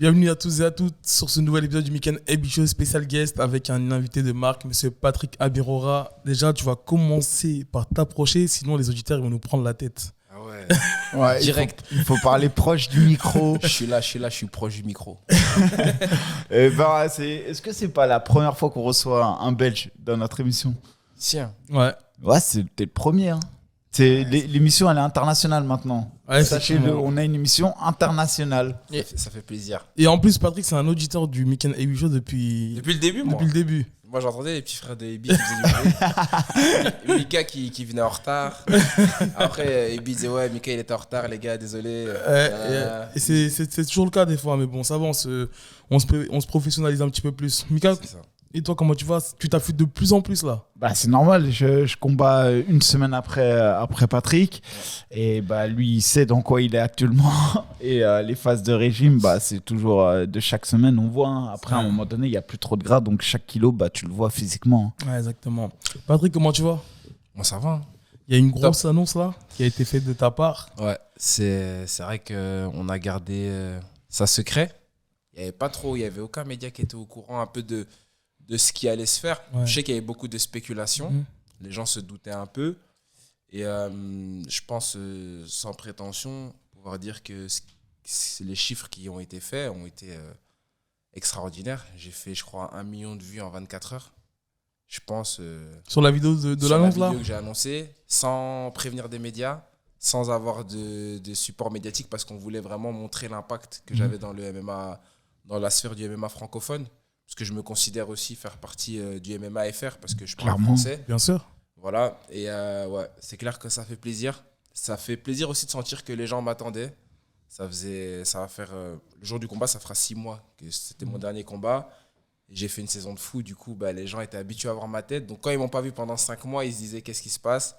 Bienvenue à tous et à toutes sur ce nouvel épisode du Weekend AB Show spécial guest avec un invité de marque, monsieur Patrick Abirora. Déjà, tu vas commencer par t'approcher, sinon les auditeurs ils vont nous prendre la tête. Ah ouais, direct. Il faut parler proche du micro. Je suis là, je suis proche du micro. Est-ce que c'est pas la première fois qu'on reçoit un Belge dans notre émission? Tiens. Ouais. Ouais, c'était le premier. Hein. L'émission, elle est internationale maintenant. Ouais, sachez-le, on a une émission internationale. Ça fait plaisir. Et en plus, Patrick, c'est un auditeur du Weekend AB Show depuis le début, moi. Depuis le début. Moi, j'entendais les petits frères de Ebi qui faisaient du bruit. Mika qui venait en retard. Après, Ebi disait ouais, Mika il était en retard, les gars, désolé. Et c'est toujours le cas des fois, mais bon, ça va, on se professionnalise un petit peu plus. Mika, et toi, comment tu vas? Tu t'affûtes de plus en plus là. Bah, c'est normal, je combats une semaine après Patrick. Et bah, lui, il sait dans quoi il est actuellement. Et les phases de régime, bah, c'est toujours de chaque semaine, on voit. Hein. Après, à un moment donné, il n'y a plus trop de gras. Donc, chaque kilo, bah, tu le vois physiquement. Ouais, exactement. Patrick, comment tu vas? Moi, ça va. Il y a une grosse annonce là qui a été faite de ta part. Ouais, c'est vrai qu'on a gardé ça secret. Il n'y avait aucun média qui était au courant un peu de ce qui allait se faire. Ouais. Je sais qu'il y avait beaucoup de spéculations. Les gens se doutaient un peu. Et je pense, sans prétention, pouvoir dire que les chiffres qui ont été faits ont été extraordinaires. J'ai fait, je crois, 1 million de vues en 24 heures. Je pense... sur la vidéo de l'annonce là ? Sur la vidéo que j'ai annoncée, sans prévenir des médias, sans avoir de support médiatique, parce qu'on voulait vraiment montrer l'impact que j'avais dans le MMA, dans la sphère du MMA francophone. Parce que je me considère aussi faire partie du MMA FR parce que je parle français. Bien sûr. Voilà, et ouais, c'est clair que ça fait plaisir. Ça fait plaisir aussi de sentir que les gens m'attendaient. Ça va faire... le jour du combat, ça fera 6 mois que c'était mon dernier combat. Et j'ai fait une saison de fou, du coup, bah, les gens étaient habitués à voir ma tête. Donc quand ils ne m'ont pas vu pendant 5 mois, ils se disaient qu'est-ce qui se passe.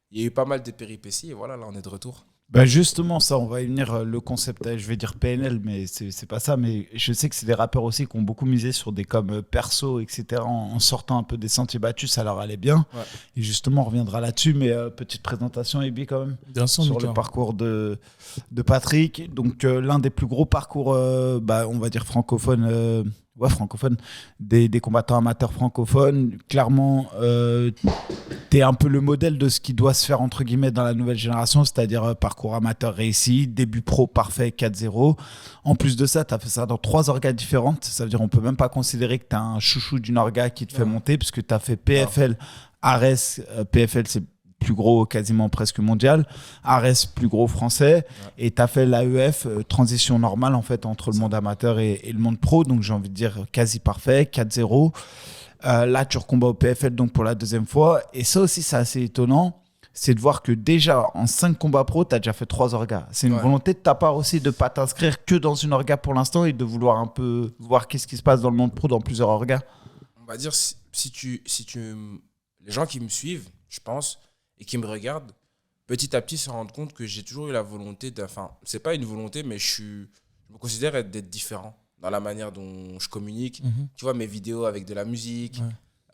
Il y a eu pas mal de péripéties et voilà, là on est de retour. Bah justement, ça, on va y venir, le concept, je vais dire PNL, mais c'est pas ça, mais je sais que c'est des rappeurs aussi qui ont beaucoup misé sur des coms perso, etc., en sortant un peu des sentiers battus, ça leur allait bien. Ouais. Et justement, on reviendra là-dessus, mais petite présentation, Ebi, quand même, bien sûr, sur le parcours de Patrick. Donc, l'un des plus gros parcours, on va dire francophone, des combattants amateurs francophones. Clairement, t'es un peu le modèle de ce qui doit se faire entre guillemets dans la nouvelle génération, c'est-à-dire parcours amateur réussi, début pro parfait 4-0. En plus de ça, t'as fait ça dans 3 orgas différentes. Ça veut dire on peut même pas considérer que t'as un chouchou d'une orga qui te fait monter, puisque t'as fait PFL, Ares, PFL c'est plus gros, quasiment presque mondial. Ares, plus gros français. Et tu as fait l'AEF, transition normale en fait entre le monde amateur et le monde pro. Donc j'ai envie de dire quasi parfait, 4-0. Là, tu recombats au PFL donc pour la 2e fois. Et ça aussi, c'est assez étonnant. C'est de voir que déjà, en 5 combats pro, tu as déjà fait 3 orgas. C'est une volonté de ta part aussi de ne pas t'inscrire que dans une orga pour l'instant et de vouloir un peu voir qu'est-ce qui se passe dans le monde pro dans plusieurs orgas. On va dire, si tu les gens qui me suivent, je pense, et qui me regardent, petit à petit se rendent compte que j'ai toujours eu la volonté c'est pas une volonté, mais je me considère d'être différent dans la manière dont je communique. Tu vois, mes vidéos avec de la musique.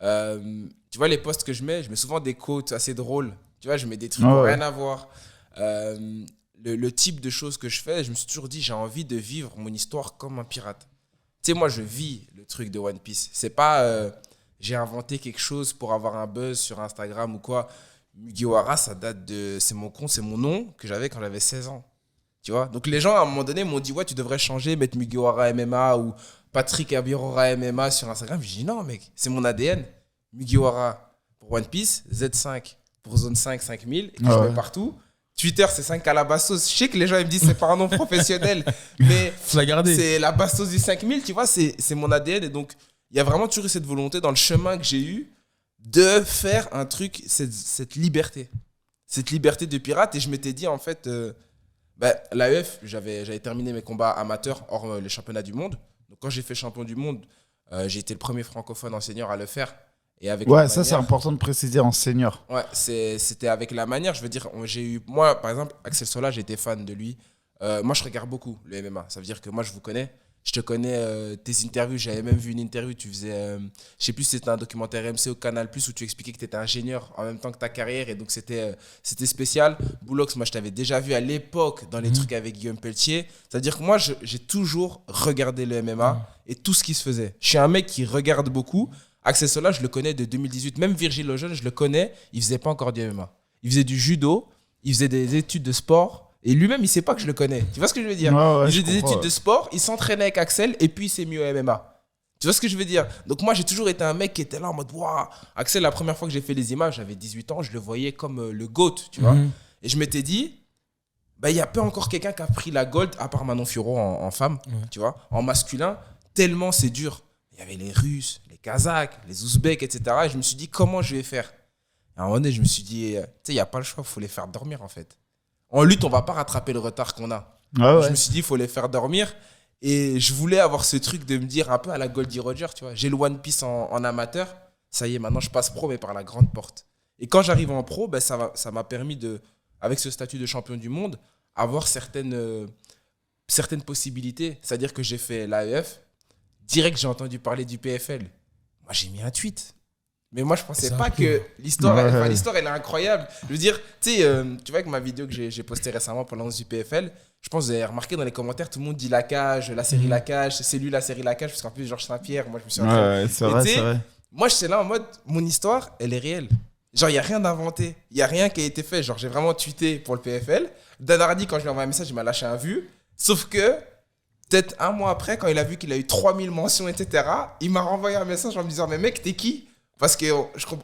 Tu vois, les posts que je mets souvent des quotes assez drôles. Tu vois, je mets des trucs rien à voir. Le type de choses que je fais, je me suis toujours dit, j'ai envie de vivre mon histoire comme un pirate. Tu sais, moi, je vis le truc de One Piece. C'est pas j'ai inventé quelque chose pour avoir un buzz sur Instagram ou quoi. Mugiwara, ça date de... C'est mon nom que j'avais quand j'avais 16 ans. Tu vois? Donc les gens, à un moment donné, m'ont dit « Ouais, tu devrais changer, mettre Mugiwara MMA ou Patrick Abirora MMA sur Instagram. » Je dis « Non, mec, c'est mon ADN. Mugiwara pour One Piece, Z5 pour Zone 5, 5000, et que je mets partout. Twitter, c'est 5 Calabassos. Je sais que les gens ils me disent c'est pas un nom professionnel, mais c'est la Bastos du 5000, tu vois, c'est mon ADN. Et donc, il y a vraiment toujours eu cette volonté dans le chemin que j'ai eu de faire un truc, cette liberté de pirate. Et je m'étais dit, en fait, l'AEF, j'avais terminé mes combats amateurs hors les championnats du monde. Donc, quand j'ai fait champion du monde, j'ai été le premier francophone en senior à le faire. Et avec ça, c'est important de préciser en senior. Ouais, c'était avec la manière. Je veux dire, moi, par exemple, Axel Sola, j'ai été fan de lui. Moi, je regarde beaucoup le MMA. Ça veut dire que moi, je vous connais. Je te connais, tes interviews. J'avais même vu une interview. Tu faisais, je sais plus si c'était un documentaire MC au Canal+, où tu expliquais que tu étais ingénieur en même temps que ta carrière. Et donc, c'était spécial. Boulox, moi, je t'avais déjà vu à l'époque dans les trucs avec Guillaume Pelletier. C'est-à-dire que moi, j'ai toujours regardé le MMA et tout ce qui se faisait. Je suis un mec qui regarde beaucoup. Axel Sola, je le connais de 2018. Même Virgile Lejeune, je le connais. Il faisait pas encore du MMA. Il faisait du judo. Il faisait des études de sport. Et lui-même, il sait pas que je le connais. Tu vois ce que je veux dire? Il faisait des études de sport, il s'entraînait avec Axel et puis il s'est mis au MMA. Tu vois ce que je veux dire? Donc moi, j'ai toujours été un mec qui était là en mode waouh. Axel, la première fois que j'ai fait les images, j'avais 18 ans, je le voyais comme le GOAT, tu vois. Et je m'étais dit, il y a pas encore quelqu'un qui a pris la gold, à part Manon Fiorot en femme, tu vois, en masculin, tellement c'est dur. Il y avait les Russes, les Kazakhs, les Ouzbeks, etc. Et je me suis dit, comment je vais faire? Et à un moment donné, je me suis dit, tu sais, il n'y a pas le choix, il faut les faire dormir en fait. En lutte, on va pas rattraper le retard qu'on a. Je me suis dit, il faut les faire dormir. Et je voulais avoir ce truc de me dire un peu à la Goldie Roger, tu vois. J'ai le One Piece en amateur. Ça y est, maintenant, je passe pro, mais par la grande porte. Et quand j'arrive en pro, ça m'a permis de, avec ce statut de champion du monde, avoir certaines possibilités. C'est-à-dire que j'ai fait l'AEF. Direct, j'ai entendu parler du PFL. Moi, j'ai mis un tweet. Mais moi, je pensais pas que l'histoire, elle est incroyable. Je veux dire, tu vois, avec ma vidéo que j'ai postée récemment pour l'annonce du PFL, je pense que vous avez remarqué dans les commentaires, tout le monde dit la cage, la série La Cage, c'est lui la série La Cage, parce qu'en plus, Georges Saint-Pierre, moi, je me suis entraîné. C'est vrai. Moi, j'étais là en mode, mon histoire, elle est réelle. Genre, il n'y a rien d'inventé. Il n'y a rien qui a été fait. Genre, j'ai vraiment tweeté pour le PFL. Dan Hardy, quand je lui ai envoyé un message, il m'a lâché un vu. Sauf que, peut-être un mois après, quand il a vu qu'il a eu 3000 mentions, etc., il m'a renvoyé un message en me disant, mais mec, t'es qui? Parce qu'il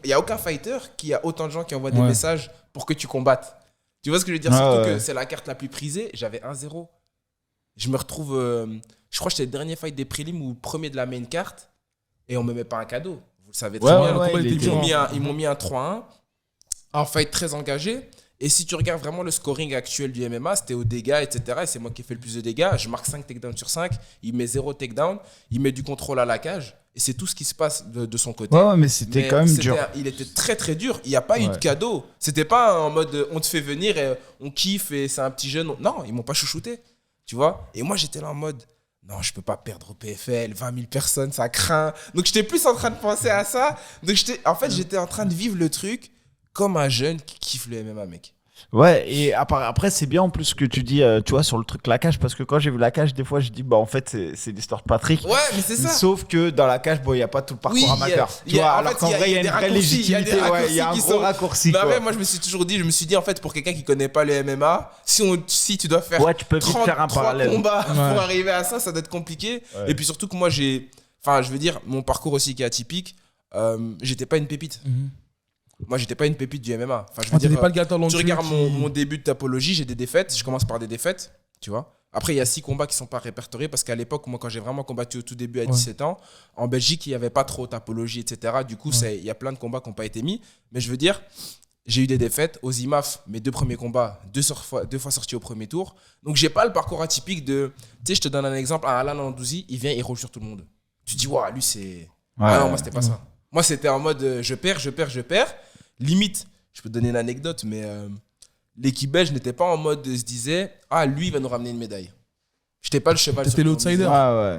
n'y a aucun fighter qui a autant de gens qui envoient des messages pour que tu combattes. Tu vois ce que je veux dire? Surtout que c'est la carte la plus prisée. J'avais 1-0. Je me retrouve... je crois que j'étais le dernier fight des prélims ou premier de la main carte. Et on ne me met pas un cadeau. Vous le savez très bien. Ils m'ont mis un 3-1. Un fight très engagé. Et si tu regardes vraiment le scoring actuel du MMA, c'était au dégâts, etc. Et c'est moi qui ai fait le plus de dégâts. Je marque 5 takedowns sur 5. Il met 0 takedown. Il met du contrôle à la cage. Et c'est tout ce qui se passe de son côté. Mais c'était quand même dur. Il était très très dur. Il n'y a pas eu de cadeau. C'était pas en mode on te fait venir et on kiffe et c'est un petit jeune. Non, ils m'ont pas chouchouté. Tu vois? Et moi j'étais là en mode non, je peux pas perdre au PFL, 20 000 personnes, ça craint. Donc j'étais plus en train de penser à ça. Donc j'étais en train de vivre le truc comme un jeune qui kiffe le MMA, mec. Ouais, et après, c'est bien en plus ce que tu dis, tu vois, sur le truc La Cage, parce que quand j'ai vu La Cage, des fois, je dis, en fait, c'est l'histoire de Patrick. Ouais, mais c'est ça. Sauf que dans La Cage, il n'y a pas tout le parcours amateur. Tu vois, alors qu'en vrai, il y a une vraie légitimité, il y a un gros raccourci. Mais moi, je me suis dit, en fait, pour quelqu'un qui ne connaît pas le MMA, si tu dois faire tu peux 33 combats pour arriver à ça, ça doit être compliqué. Ouais. Et puis surtout que moi, je veux dire, mon parcours aussi qui est atypique, j'étais pas une pépite. Moi, j'étais pas une pépite du MMA. Enfin, je veux dire, pas le gâteau tu regardes mon début de tapologie, j'ai des défaites. Je commence par des défaites, tu vois. Après, il y a 6 combats qui sont pas répertoriés parce qu'à l'époque, moi, quand j'ai vraiment combattu au tout début à 17 ans, en Belgique, il y avait pas trop tapologie, etc. Du coup, il y a plein de combats qui n'ont pas été mis. Mais je veux dire, j'ai eu des défaites. Aux IMAF, mes 2 premiers combats, 2 fois sortis au premier tour. Donc, j'ai pas le parcours atypique de... Tu sais, je te donne un exemple. Un Alan Andouzi, il vient, il roule sur tout le monde. Tu dis, waouh, lui, c'est... Ah non, moi, c'était pas ça. Moi, c'était en mode, je perds. Limite, je peux te donner une anecdote, mais l'équipe belge n'était pas en mode se disait lui il va nous ramener une médaille. J'étais pas le cheval. C'était l'outsider.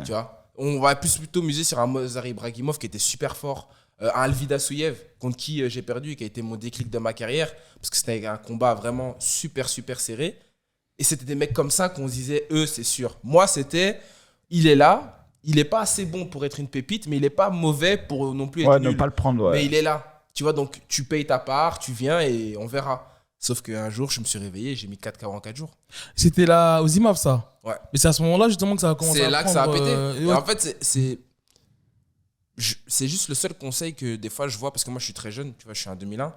Tu vois, on va plutôt miser sur un Mozar Ibrahimov qui était super fort, un Alvida Souyev contre qui j'ai perdu et qui a été mon déclic de ma carrière parce que c'était un combat vraiment super serré. Et c'était des mecs comme ça qu'on se disait c'est sûr. Moi c'était il est là, il est pas assez bon pour être une pépite, mais il est pas mauvais pour non plus être nul. Ne pas le prendre. Mais il est là. Tu vois, donc tu payes ta part, tu viens et on verra. Sauf qu'un jour, je me suis réveillé et j'ai mis 4 KO en 4 jours. C'était là aux IMAF, ça? Ouais. Mais c'est à ce moment-là, justement, que ça a commencé à prendre... C'est là que ça a pété. Et en fait, c'est juste le seul conseil que des fois je vois, parce que moi, je suis très jeune, tu vois, je suis en 2001,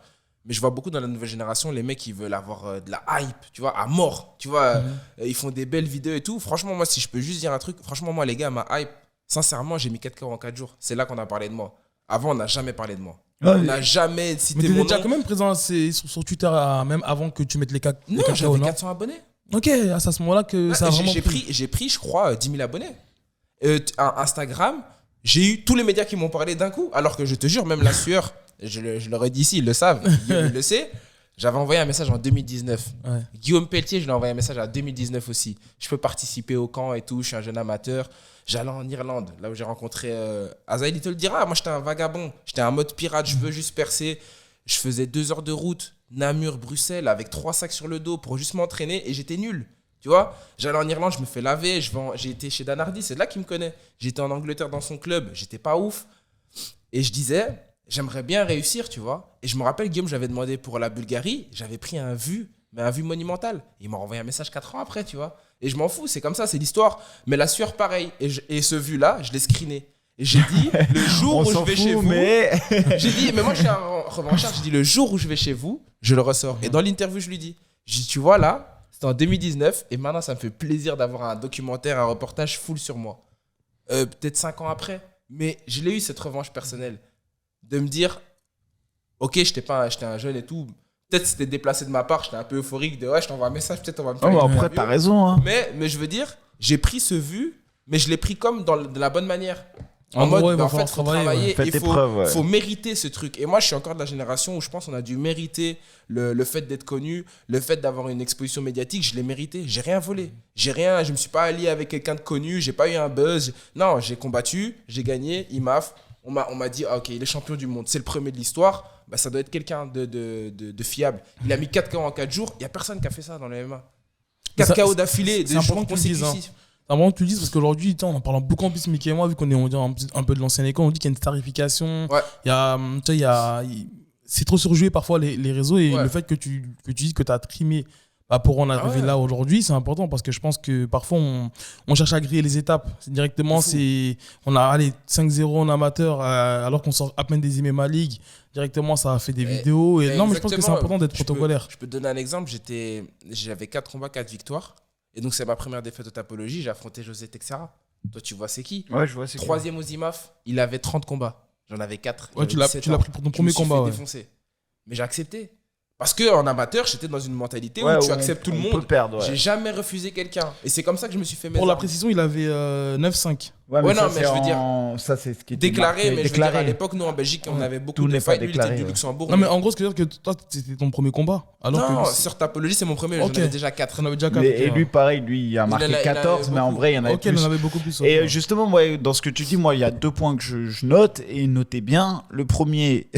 mais je vois beaucoup dans la nouvelle génération, les mecs qui veulent avoir de la hype, tu vois, à mort. Tu vois, ils font des belles vidéos et tout. Franchement, moi, si je peux juste dire un truc, franchement, moi, les gars, ma hype, sincèrement, j'ai mis 4 KO en 4 jours. C'est là qu'on a parlé de moi. Avant, on n'a jamais parlé de moi. On n'a jamais cité mon nom. Mais tu étais déjà quand même présent sur Twitter même avant que tu mettes les 4 Non, j'avais 400 abonnés. Ok, c'est à ce moment-là que ça a vraiment j'ai pris, je crois, 10 000 abonnés. Instagram, j'ai eu tous les médias qui m'ont parlé d'un coup. Alors que je te jure, même la sueur, je leur ai dit ici, ils le savent, ils le savent. J'avais envoyé un message en 2019. Ouais. Guillaume Pelletier, je lui ai envoyé un message en 2019 aussi. Je peux participer au camp et tout, je suis un jeune amateur. J'allais en Irlande, là où j'ai rencontré Azaïl, il te le dira. Moi, j'étais un vagabond. J'étais en mode pirate, je veux juste percer. Je faisais 2 heures de route, Namur, Bruxelles, avec 3 sacs sur le dos pour juste m'entraîner et j'étais nul. Tu vois, j'allais en Irlande, je me fais laver. J'ai été chez Dan Hardy, c'est de là qu'il me connaît. J'étais en Angleterre dans son club, j'étais pas ouf. Et je disais, j'aimerais bien réussir, tu vois. Et je me rappelle, Guillaume, j'avais demandé pour la Bulgarie, j'avais pris un vu monumental. Il m'a envoyé un message 4 ans après, tu vois. Et je m'en fous, c'est comme ça, c'est l'histoire. Mais la sueur, pareil. Et ce vu-là, je l'ai screené. Et j'ai dit, le jour où je vais chez vous. J'ai dit, mais moi, je suis un revanchard. J'ai dit, le jour où je vais chez vous, je le ressors. Et dans l'interview, je lui dis, tu vois là, c'était en 2019. Et maintenant, ça me fait plaisir d'avoir un documentaire, un reportage full sur moi. Peut-être 5 ans après. Mais je l'ai eu, cette revanche personnelle. De me dire, ok, j'étais un jeune et tout. Peut-être c'était déplacé de ma part, j'étais un peu euphorique de ouais, je t'envoie un message, peut-être on va me faire une après, interview. t'as raison. Hein. Mais je veux dire, j'ai pris ce vu, mais je l'ai pris comme de la bonne manière. En mode, gros, en fait, il faut travailler, Faites il tes preuves, ouais. faut mériter ce truc. Et moi, je suis encore de la génération où je pense qu'on a dû mériter le fait d'être connu, le fait d'avoir une exposition médiatique. Je l'ai mérité. J'ai rien volé. Je me suis pas allié avec quelqu'un de connu. J'ai pas eu un buzz. Non, j'ai combattu, j'ai gagné. IMAF. On m'a dit, ah, ok, il est champion du monde. C'est le premier de l'histoire. Bah, ça doit être quelqu'un de fiable. Il a mis 4 KO en 4 jours. Il y a personne qui a fait ça dans le MMA. 4 KO d'affilée, des jours consécutifs. C'est important que tu le dises parce qu'aujourd'hui, on en parle beaucoup en plus, Mickey et moi, vu qu'on est on dit, un peu de l'ancienne école, on dit qu'il y a une starification. Ouais. C'est trop surjoué parfois les réseaux et Ouais. le fait que tu dises que tu as trimé pour en arriver là aujourd'hui, c'est important parce que je pense que parfois on cherche à griller les étapes. Directement, on a 5-0 en amateur alors qu'on sort à peine des MMA League. Directement, ça a fait des vidéos. Non, mais je pense que c'est important d'être protocolaire. Je peux te donner un exemple. J'avais 4 combats, 4 victoires. Et donc, c'est ma première défaite de Tapologie. J'ai affronté José Texera. Toi, tu vois, c'est qui? Ouais, je vois, c'est qui. 3e aux IMAF. Il avait 30 combats. J'en avais 4. Ouais, tu l'as pris pour ton premier combat. Je me suis fait défoncer. Mais j'ai accepté. Parce qu'en amateur, j'étais dans une mentalité où tu acceptes tout le monde. Peut perdre, ouais. J'ai jamais refusé quelqu'un. Et c'est comme ça que je me suis fait mettre. Pour la précision, il avait 9-5. Ouais, mais ça, je veux dire. Ça, c'est ce qui était Déclaré, mais déclaré. je veux dire, à l'époque, nous en Belgique, on avait beaucoup Tout de n'est pas fights. Lui, il était déclaré, du ouais. Luxembourg. Non, mais en gros, ce que je veux dire, que toi, c'était ton premier combat. Alors Non, que sur Tapologie, c'est mon premier. J'en Ok. avais déjà 4. t'en avais déjà 4. Et lui, pareil, lui, il a marqué Il en a 14, mais en beaucoup. vrai, il y en avait Ok, plus. il en avait beaucoup plus. Et justement, moi, dans ce que tu dis, moi, il y a 2 points que je note et notez bien. Le premier,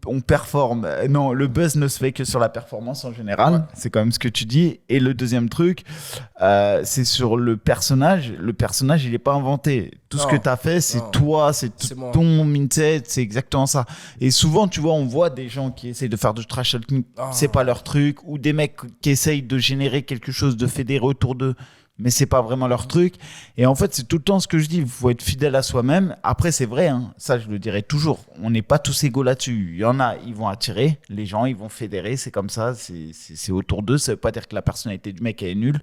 on performe. Non, le buzz ne se fait que sur la performance en général. Ouais. C'est quand même ce que tu dis. Et le deuxième truc, c'est sur le personnage. Le personnage, il n'est pas inventé. Tout ce Non. que tu as fait, c'est Non. toi, c'est C'est moi. ton mindset, c'est exactement ça. Et souvent, tu vois, on voit des gens qui essayent de faire du trash talking, Ah. c'est pas leur truc, ou des mecs qui essayent de générer quelque chose, de fédérer autour d'eux, mais c'est pas vraiment leur truc. Et en fait, c'est tout le temps ce que je dis, il faut être fidèle à soi-même. Après, c'est vrai, hein, ça je le dirai toujours, on n'est pas tous égaux là-dessus. Il y en a, ils vont attirer, les gens, ils vont fédérer, c'est comme ça, c'est autour d'eux. Ça veut pas dire que la personnalité du mec elle est nulle,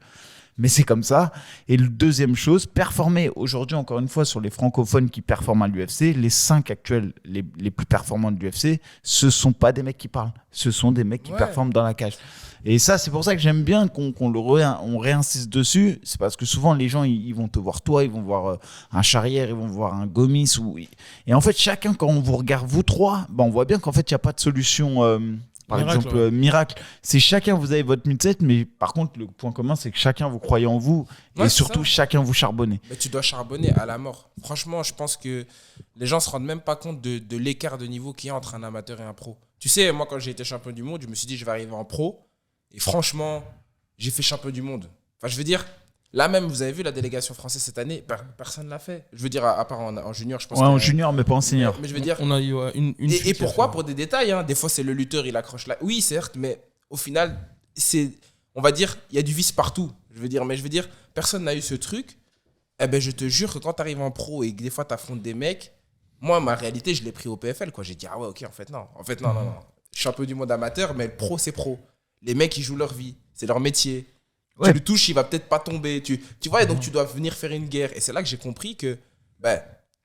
mais c'est comme ça. Et le deuxième chose, performer. Aujourd'hui, encore une fois, sur les francophones qui performent à l'UFC, les 5 actuels les plus performants de l'UFC, ce sont pas des mecs qui parlent, ce sont des mecs qui performent dans la cage. Et ça, c'est pour ça que j'aime bien on réinsiste dessus. C'est parce que souvent, les gens, ils vont te voir toi, ils vont voir un Charrière, ils vont voir un Gomis. Et en fait, chacun, quand on vous regarde, vous trois, on voit bien qu'en fait, il n'y a pas de solution... Par Miracle, exemple, miracle. C'est chacun, vous avez votre mindset, mais par contre, le point commun, c'est que chacun, vous croyez en vous. Ouais, et c'est surtout, ça. chacun, vous charbonnez. Mais tu dois charbonner à la mort. Franchement, je pense que les gens se rendent même pas compte de l'écart de niveau qu'il y a entre un amateur et un pro. Tu sais, moi, quand j'ai été champion du monde, je me suis dit, je vais arriver en pro. Et franchement, j'ai fait champion du monde. Enfin, je veux dire, là même, vous avez vu la délégation française cette année, personne ne l'a fait. Je veux dire, à part en junior, je pense. Ouais, en junior, mais pas en senior. Mais je veux dire, On a eu une et fille qui a pourquoi? fait- Pour des détails. Hein. Des fois, c'est le lutteur, il accroche là. Oui, certes, mais au final, on va dire, il y a du vice partout. Mais je veux dire, personne n'a eu ce truc. Eh ben, je te jure que quand tu arrives en pro et que des fois, tu affrontes des mecs, moi, ma réalité, je l'ai pris au PFL. Quoi. J'ai dit, ah ouais, ok, en fait, non. Non. Je suis un peu du monde amateur, mais le pro, c'est pro. Les mecs, ils jouent leur vie. C'est leur métier. Ouais. Tu le touches, il va peut-être pas tomber. Tu vois, et donc tu dois venir faire une guerre. Et c'est là que j'ai compris que tu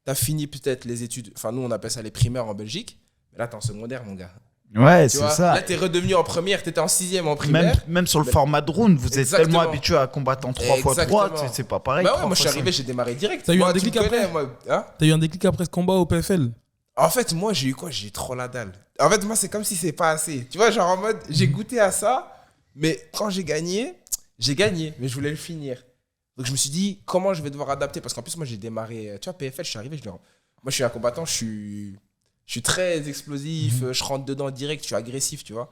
as fini peut-être les études. Enfin, nous, on appelle ça les primaires en Belgique. Mais là, t'es en secondaire, mon gars. Ouais, Tu c'est vois, ça. là, t'es redevenu en première, t'étais en 6e en primaire. Même sur le format drone, vous êtes Exactement. tellement habitué à combattre en 3x3, Exactement. c'est pas pareil. Bah ouais, moi, je suis 3x5. arrivé, j'ai démarré direct. T'as eu Moi, un tu me déclic connais, après moi. Hein? T'as eu un déclic après ce combat au PFL? En fait, moi, j'ai eu quoi? J'ai eu trop la dalle. En fait, moi, c'est comme si c'est pas assez. Tu vois, genre en mode, j'ai goûté à ça, mais quand j'ai gagné, mais je voulais le finir. Donc, je me suis dit, comment je vais devoir adapter? Parce qu'en plus, moi, j'ai démarré, tu vois, PFL, je suis arrivé, moi, je suis un combattant, je suis très explosif, je rentre dedans direct, je suis agressif, tu vois.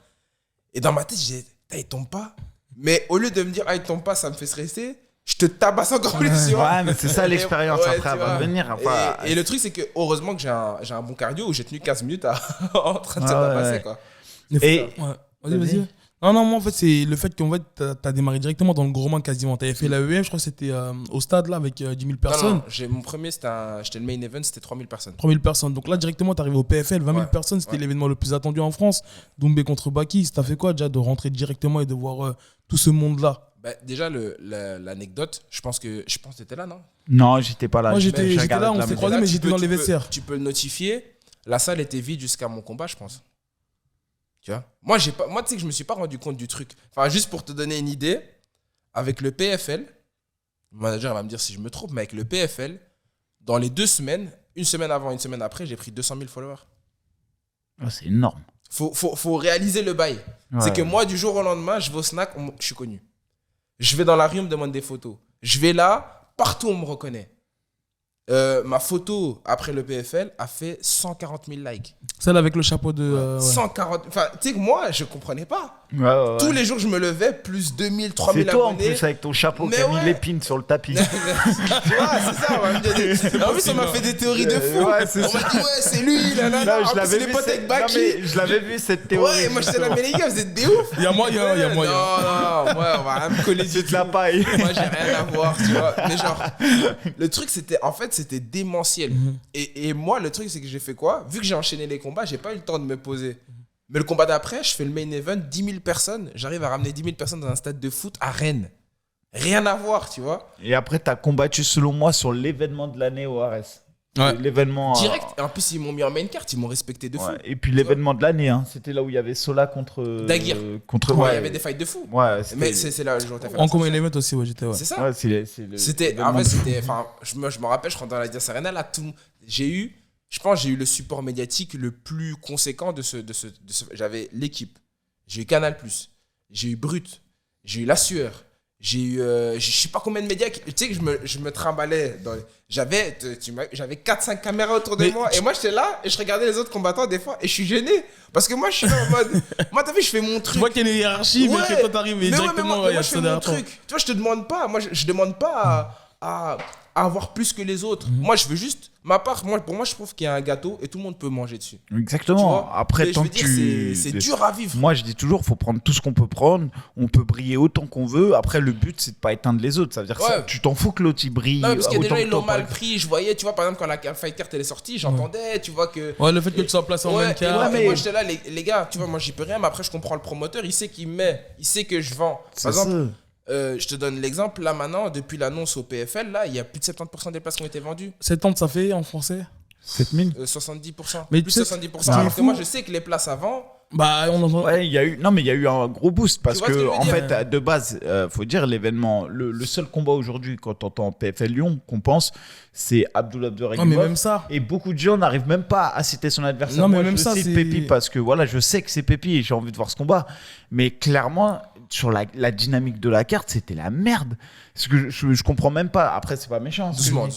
Et dans ma tête, j'ai dit, il tombe pas. Mais au lieu de me dire, il tombe pas, ça me fait stresser, je te tabasse encore plus, tu vois. Ouais, mais c'est ça l'expérience après, elle va venir. Enfin, et le truc, c'est que heureusement que j'ai un bon cardio où j'ai tenu 15 minutes en train de se tabasser, quoi. Et Vas-y. Non, moi, en fait, c'est le fait qu'en fait, t'as démarré directement dans le gros main quasiment. T'avais fait l'AEM, je crois que c'était au stade, là, avec 10 000 personnes. Non, mon premier, j'étais le main event, c'était 3000 personnes. 3000 personnes. Donc là, directement, t'arrives au PFL, 20 000 personnes, c'était l'événement le plus attendu en France. Doumbé contre Baki, t'as fait quoi déjà de rentrer directement et de voir tout ce monde-là? Bah, déjà, l'anecdote, je pense que t'étais là, non? Non, j'étais pas là. Moi, j'étais là, on s'est croisés, mais j'étais dans les vestiaires. Tu peux le notifier. La salle était vide jusqu'à mon combat, je pense. Tu vois? Moi, tu sais que je me suis pas rendu compte du truc. Enfin, juste pour te donner une idée, avec le PFL, le manager va me dire si je me trompe, mais avec le PFL, dans les 2 semaines, une semaine avant, une semaine après, j'ai pris 200 000 followers. Oh, c'est énorme. Faut réaliser le bail. Ouais. C'est que moi, du jour au lendemain, je vais au snack, je suis connu. Je vais dans la rue, on me demande des photos. Je vais là, partout on me reconnaît. Ma photo après le PFL a fait 140 000 likes. Celle avec le chapeau de... 140. Enfin, tu sais que moi, je comprenais pas. Ouais. Tous les jours, je me levais, plus 2000, 3000 c'est toi abonnés. en plus avec ton chapeau Mais qui a mis ouais. l'épine sur le tapis. Tu vois, c'est ça. En plus, on m'a fait des théories de fou. Ouais, c'est on m'a dit, ouais, c'est lui, Non, en plus, il est pote avec Baki. je l'avais vu cette théorie. Ouais, moi, j'étais là, mais les gars, vous êtes des ouf. Il y a moyen. Non, moi, on va rien me coller C'est du de la tout. paille. Moi, j'ai rien à voir, tu vois. Mais genre, le truc, c'était démentiel. Et moi, le truc, c'est que j'ai fait quoi? Vu que j'ai enchaîné les combats, j'ai pas eu le temps de me poser. Mais le combat d'après, je fais le main event, 10 000 personnes. J'arrive à ramener 10 000 personnes dans un stade de foot à Rennes. Rien à voir, tu vois. Et après, t'as combattu, selon moi, sur l'événement de l'année au RS. Ouais. L'événement. Direct. Et en plus, ils m'ont mis en main carte, ils m'ont respecté de fou. Ouais. Et puis l'événement de l'année, hein. C'était là où il y avait Sola contre. Daguerre. Ouais, Il y avait des fights de fou. Ouais, Mais c'est là le jour où t'as fait. En commun event aussi, ouais, j'étais. Ouais. C'est ça. Ouais, C'était. En fait, c'était. Enfin, je me rappelle, je rentre dans la Dias Arena, là, je pense que j'ai eu le support médiatique le plus conséquent de ce. J'avais l'équipe, j'ai eu Canal+, j'ai eu Brut, j'ai eu La Sueur, j'ai eu. Je sais pas combien de médias. Tu sais que je me trimballais. J'avais 4-5 caméras autour de moi. Et moi, j'étais là et je regardais les autres combattants des fois et je suis gêné. Parce que moi, je suis là en mode. Moi, t'as vu, je fais mon truc. Tu vois qu'il y a une hiérarchie, mais que toi t'arrives directement. Moi, je fais mon truc. Tu vois, je te demande pas. Moi, je demande pas à avoir plus que les autres. Moi, je veux juste ma part. Pour moi, je trouve qu'il y a un gâteau et tout le monde peut manger dessus. Exactement. Après, tant que c'est dur à vivre. Moi, je dis toujours, faut prendre tout ce qu'on peut prendre. On peut briller autant qu'on veut. Après, le but, c'est de pas éteindre les autres. Ça veut dire que tu t'en fous que l'autre il brille. Non, parce qu'il y a des gens, ils l'ont toi, mal pris. Je voyais, tu vois, par exemple, quand la fight card elle est sortie, j'entendais, tu vois que. Ouais, le fait que tu sois placé en même cas. Mais moi, j'étais là, les gars, tu vois, moi, j'y peux rien, mais après, je comprends le promoteur. Il sait qu'il met, il sait que je vends. Par exemple. Je te donne l'exemple, là maintenant, depuis l'annonce au PFL, là, il y a plus de 70% des places qui ont été vendues. 70, ça fait en français 7000 70%. Mais plus tu de sais, 70%. Alors que moi, je sais que les places avant. Bah, on entend. Ouais, il y a eu un gros boost parce Tu vois ce que que, je veux en dire fait, de base, faut dire l'événement, le seul combat aujourd'hui, quand on entend PFL Lyon, qu'on pense, c'est Abdul Non, mais même ça. Et beaucoup de gens n'arrivent même pas à citer son adversaire. Non, mais Moi, même je ça, cite c'est. Pépi parce que voilà, je sais que c'est Pépi et j'ai envie de voir ce combat. Mais clairement, sur la dynamique de la carte, c'était la merde. Parce que je comprends même pas. Après, c'est pas méchant. Doucement.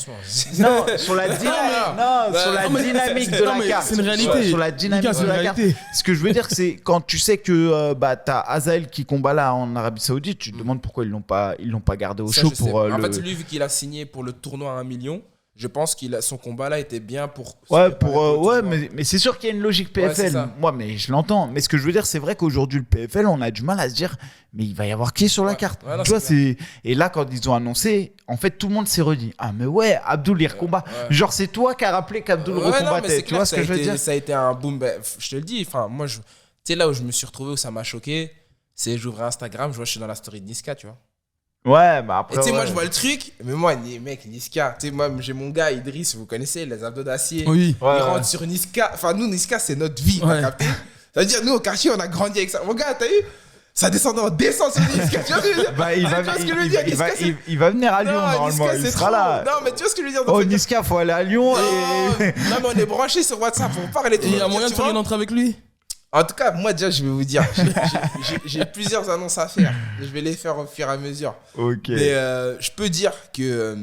Non, sur la dynamique de la carte. C'est une réalité. Sur la dynamique de la carte. Ce que je veux dire, c'est quand tu sais que t'as Azael qui combat là en Arabie Saoudite, tu te demandes pourquoi ils l'ont pas gardé au chaud pour En fait, lui, vu qu'il a signé pour le tournoi à 1 million, je pense que son combat là était bien pour. Mais c'est sûr qu'il y a une logique PFL. Ouais, moi, mais je l'entends. Mais ce que je veux dire, c'est vrai qu'aujourd'hui, le PFL, on a du mal à se dire, mais il va y avoir qui sur la carte. Ouais, non, tu vois, et là, quand ils ont annoncé, en fait, tout le monde s'est redit, ah, mais ouais, Abdul, il recombat. Genre, c'est toi qui as rappelé qu'Abdul recombattait. Tu vois ce que je veux dire? Ça a été un boom. Je te le dis, enfin, moi, tu sais, là où je me suis retrouvé, où ça m'a choqué, c'est j'ouvrais Instagram, je vois, je suis dans la story de Niska, tu vois. Ouais, bah après. Et tu sais, moi, je vois le truc, mais moi, mec, Niska, tu sais, moi, j'ai mon gars, Idriss, vous connaissez, les abdos d'acier. Oui. Il rentre sur Niska. Enfin, nous, Niska, c'est notre vie, t'as capté? C'est-à-dire, nous, au quartier, on a grandi avec ça. Mon gars, t'as vu? Ça descendait en descente sur le Niska. Tu vois ce que je veux dire? Bah, il va venir à Lyon, Non, normalement. Niska, Il c'est sera trop. là. Non, mais tu vois ce que je veux dire? Oh, Niska, faut aller à Lyon. Non, Et... non, mais on est branché sur WhatsApp, on parle et tout. Et il y a Tu moyen de faire vois? une entrée avec lui? En tout cas, moi déjà, je vais vous dire, j'ai plusieurs annonces à faire. Je vais les faire au fur et à mesure. Ok. Mais je peux dire que,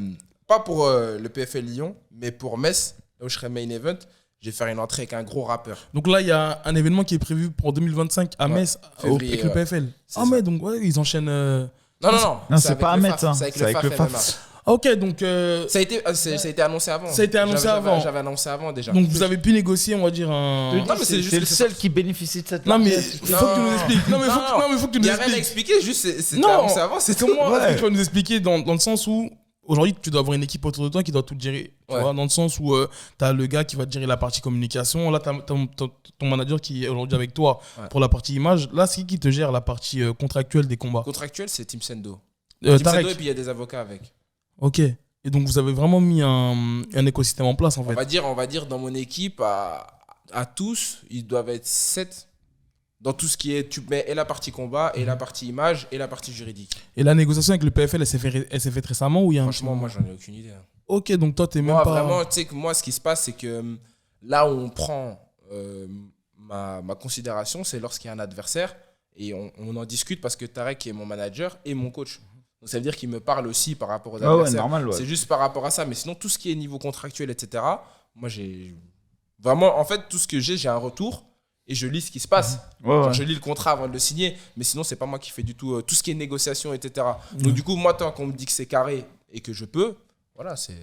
pas pour le PFL Lyon, mais pour Metz, là où je serai main event, je vais faire une entrée avec un gros rappeur. Donc là, il y a un événement qui est prévu pour 2025 à Metz février, avec le PFL. C'est Ah, ça. mais donc, ouais, ils enchaînent. Non, c'est avec pas à le Metz, FAF, hein. c'est avec le FAF MMA. Ok, donc. Ça a été annoncé avant. Ça a été annoncé avant. J'avais annoncé avant déjà. Donc vous avez pu négocier, on va dire, un. Non, mais c'est juste le que seul qui bénéficie de cette Non, mais largesse. il faut que tu nous expliques. Non, mais il faut que tu Il nous n'y a rien à expliques. expliquer, juste c'était Non, annoncé avant. C'est tout. Comment est-ce Ouais. que tu vas nous expliquer dans le sens où aujourd'hui tu dois avoir une équipe autour de toi qui doit tout gérer, tu Ouais. vois, dans le sens où tu as le gars qui va te gérer la partie communication, là tu as ton manager qui est aujourd'hui avec toi pour la partie image, là c'est qui te gère la partie contractuelle des combats? Contractuel, c'est Team Sendo. Team Tarek. Sendo, et puis il y a des avocats avec. Ok, et donc vous avez vraiment mis un écosystème en place en On fait. va dire dans mon équipe, à tous, ils doivent être 7. Dans tout ce qui est, tu mets et la partie combat, et la partie image, et la partie juridique. Et la négociation avec le PFL, elle s'est faite récemment ou il y a un Franchement, moi, j'en ai aucune idée. Ok, donc toi t'es même Moi, pas... vraiment, tu sais que moi, ce qui se passe, c'est que là où on prend ma considération, c'est lorsqu'il y a un adversaire et on en discute parce que Tarek est mon manager et mon coach. Donc ça veut dire qu'il me parle aussi par rapport aux adversaires. Ouais, normal, ouais. C'est juste par rapport à ça. Mais sinon, tout ce qui est niveau contractuel, etc., moi, j'ai vraiment, en fait, tout ce que j'ai un retour et je lis ce qui se passe. Ouais, Genre, ouais. je lis le contrat avant de le signer, mais sinon, c'est pas moi qui fais du tout tout ce qui est négociation, etc. Donc, du coup, moi, tant qu'on me dit que c'est carré et que je peux, voilà, c'est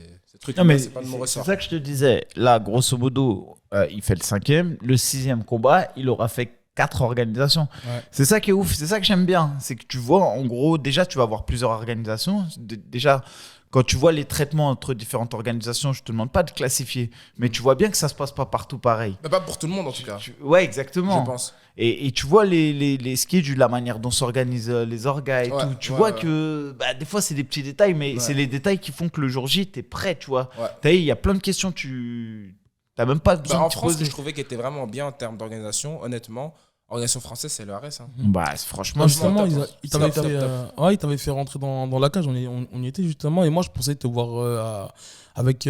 truc. Non, mais c'est pas de mon c'est ressort. ça que je te disais. Là, grosso modo, il fait le 5e. Le 6e combat, il aura fait 4 organisations. Ouais. C'est ça qui est ouf. C'est ça que j'aime bien. C'est que tu vois, en gros, déjà, tu vas avoir plusieurs organisations. Déjà, quand tu vois les traitements entre différentes organisations, je te demande pas de classifier. Mais tu vois bien que ça se passe pas partout pareil. Mais pas pour tout le monde, en tout cas. Ouais, exactement. Je pense. Et tu vois les schedules, la manière dont s'organisent les orgas et Ouais, tout. Tu ouais, vois ouais. que des fois, c'est des petits détails, mais Ouais. c'est les détails qui font que le jour J, t'es prêt, tu vois. Ouais. T'as vu, il y a plein de questions, tu n'as même pas besoin En de te France, ce que poser. je trouvais qui était vraiment bien en termes d'organisation, honnêtement, organisation française, c'est le RS. Hein. Bah, franchement, Justement, top, ils top, t'avaient t'avaient fait rentrer dans la cage, on y était justement, et moi je pensais te voir avec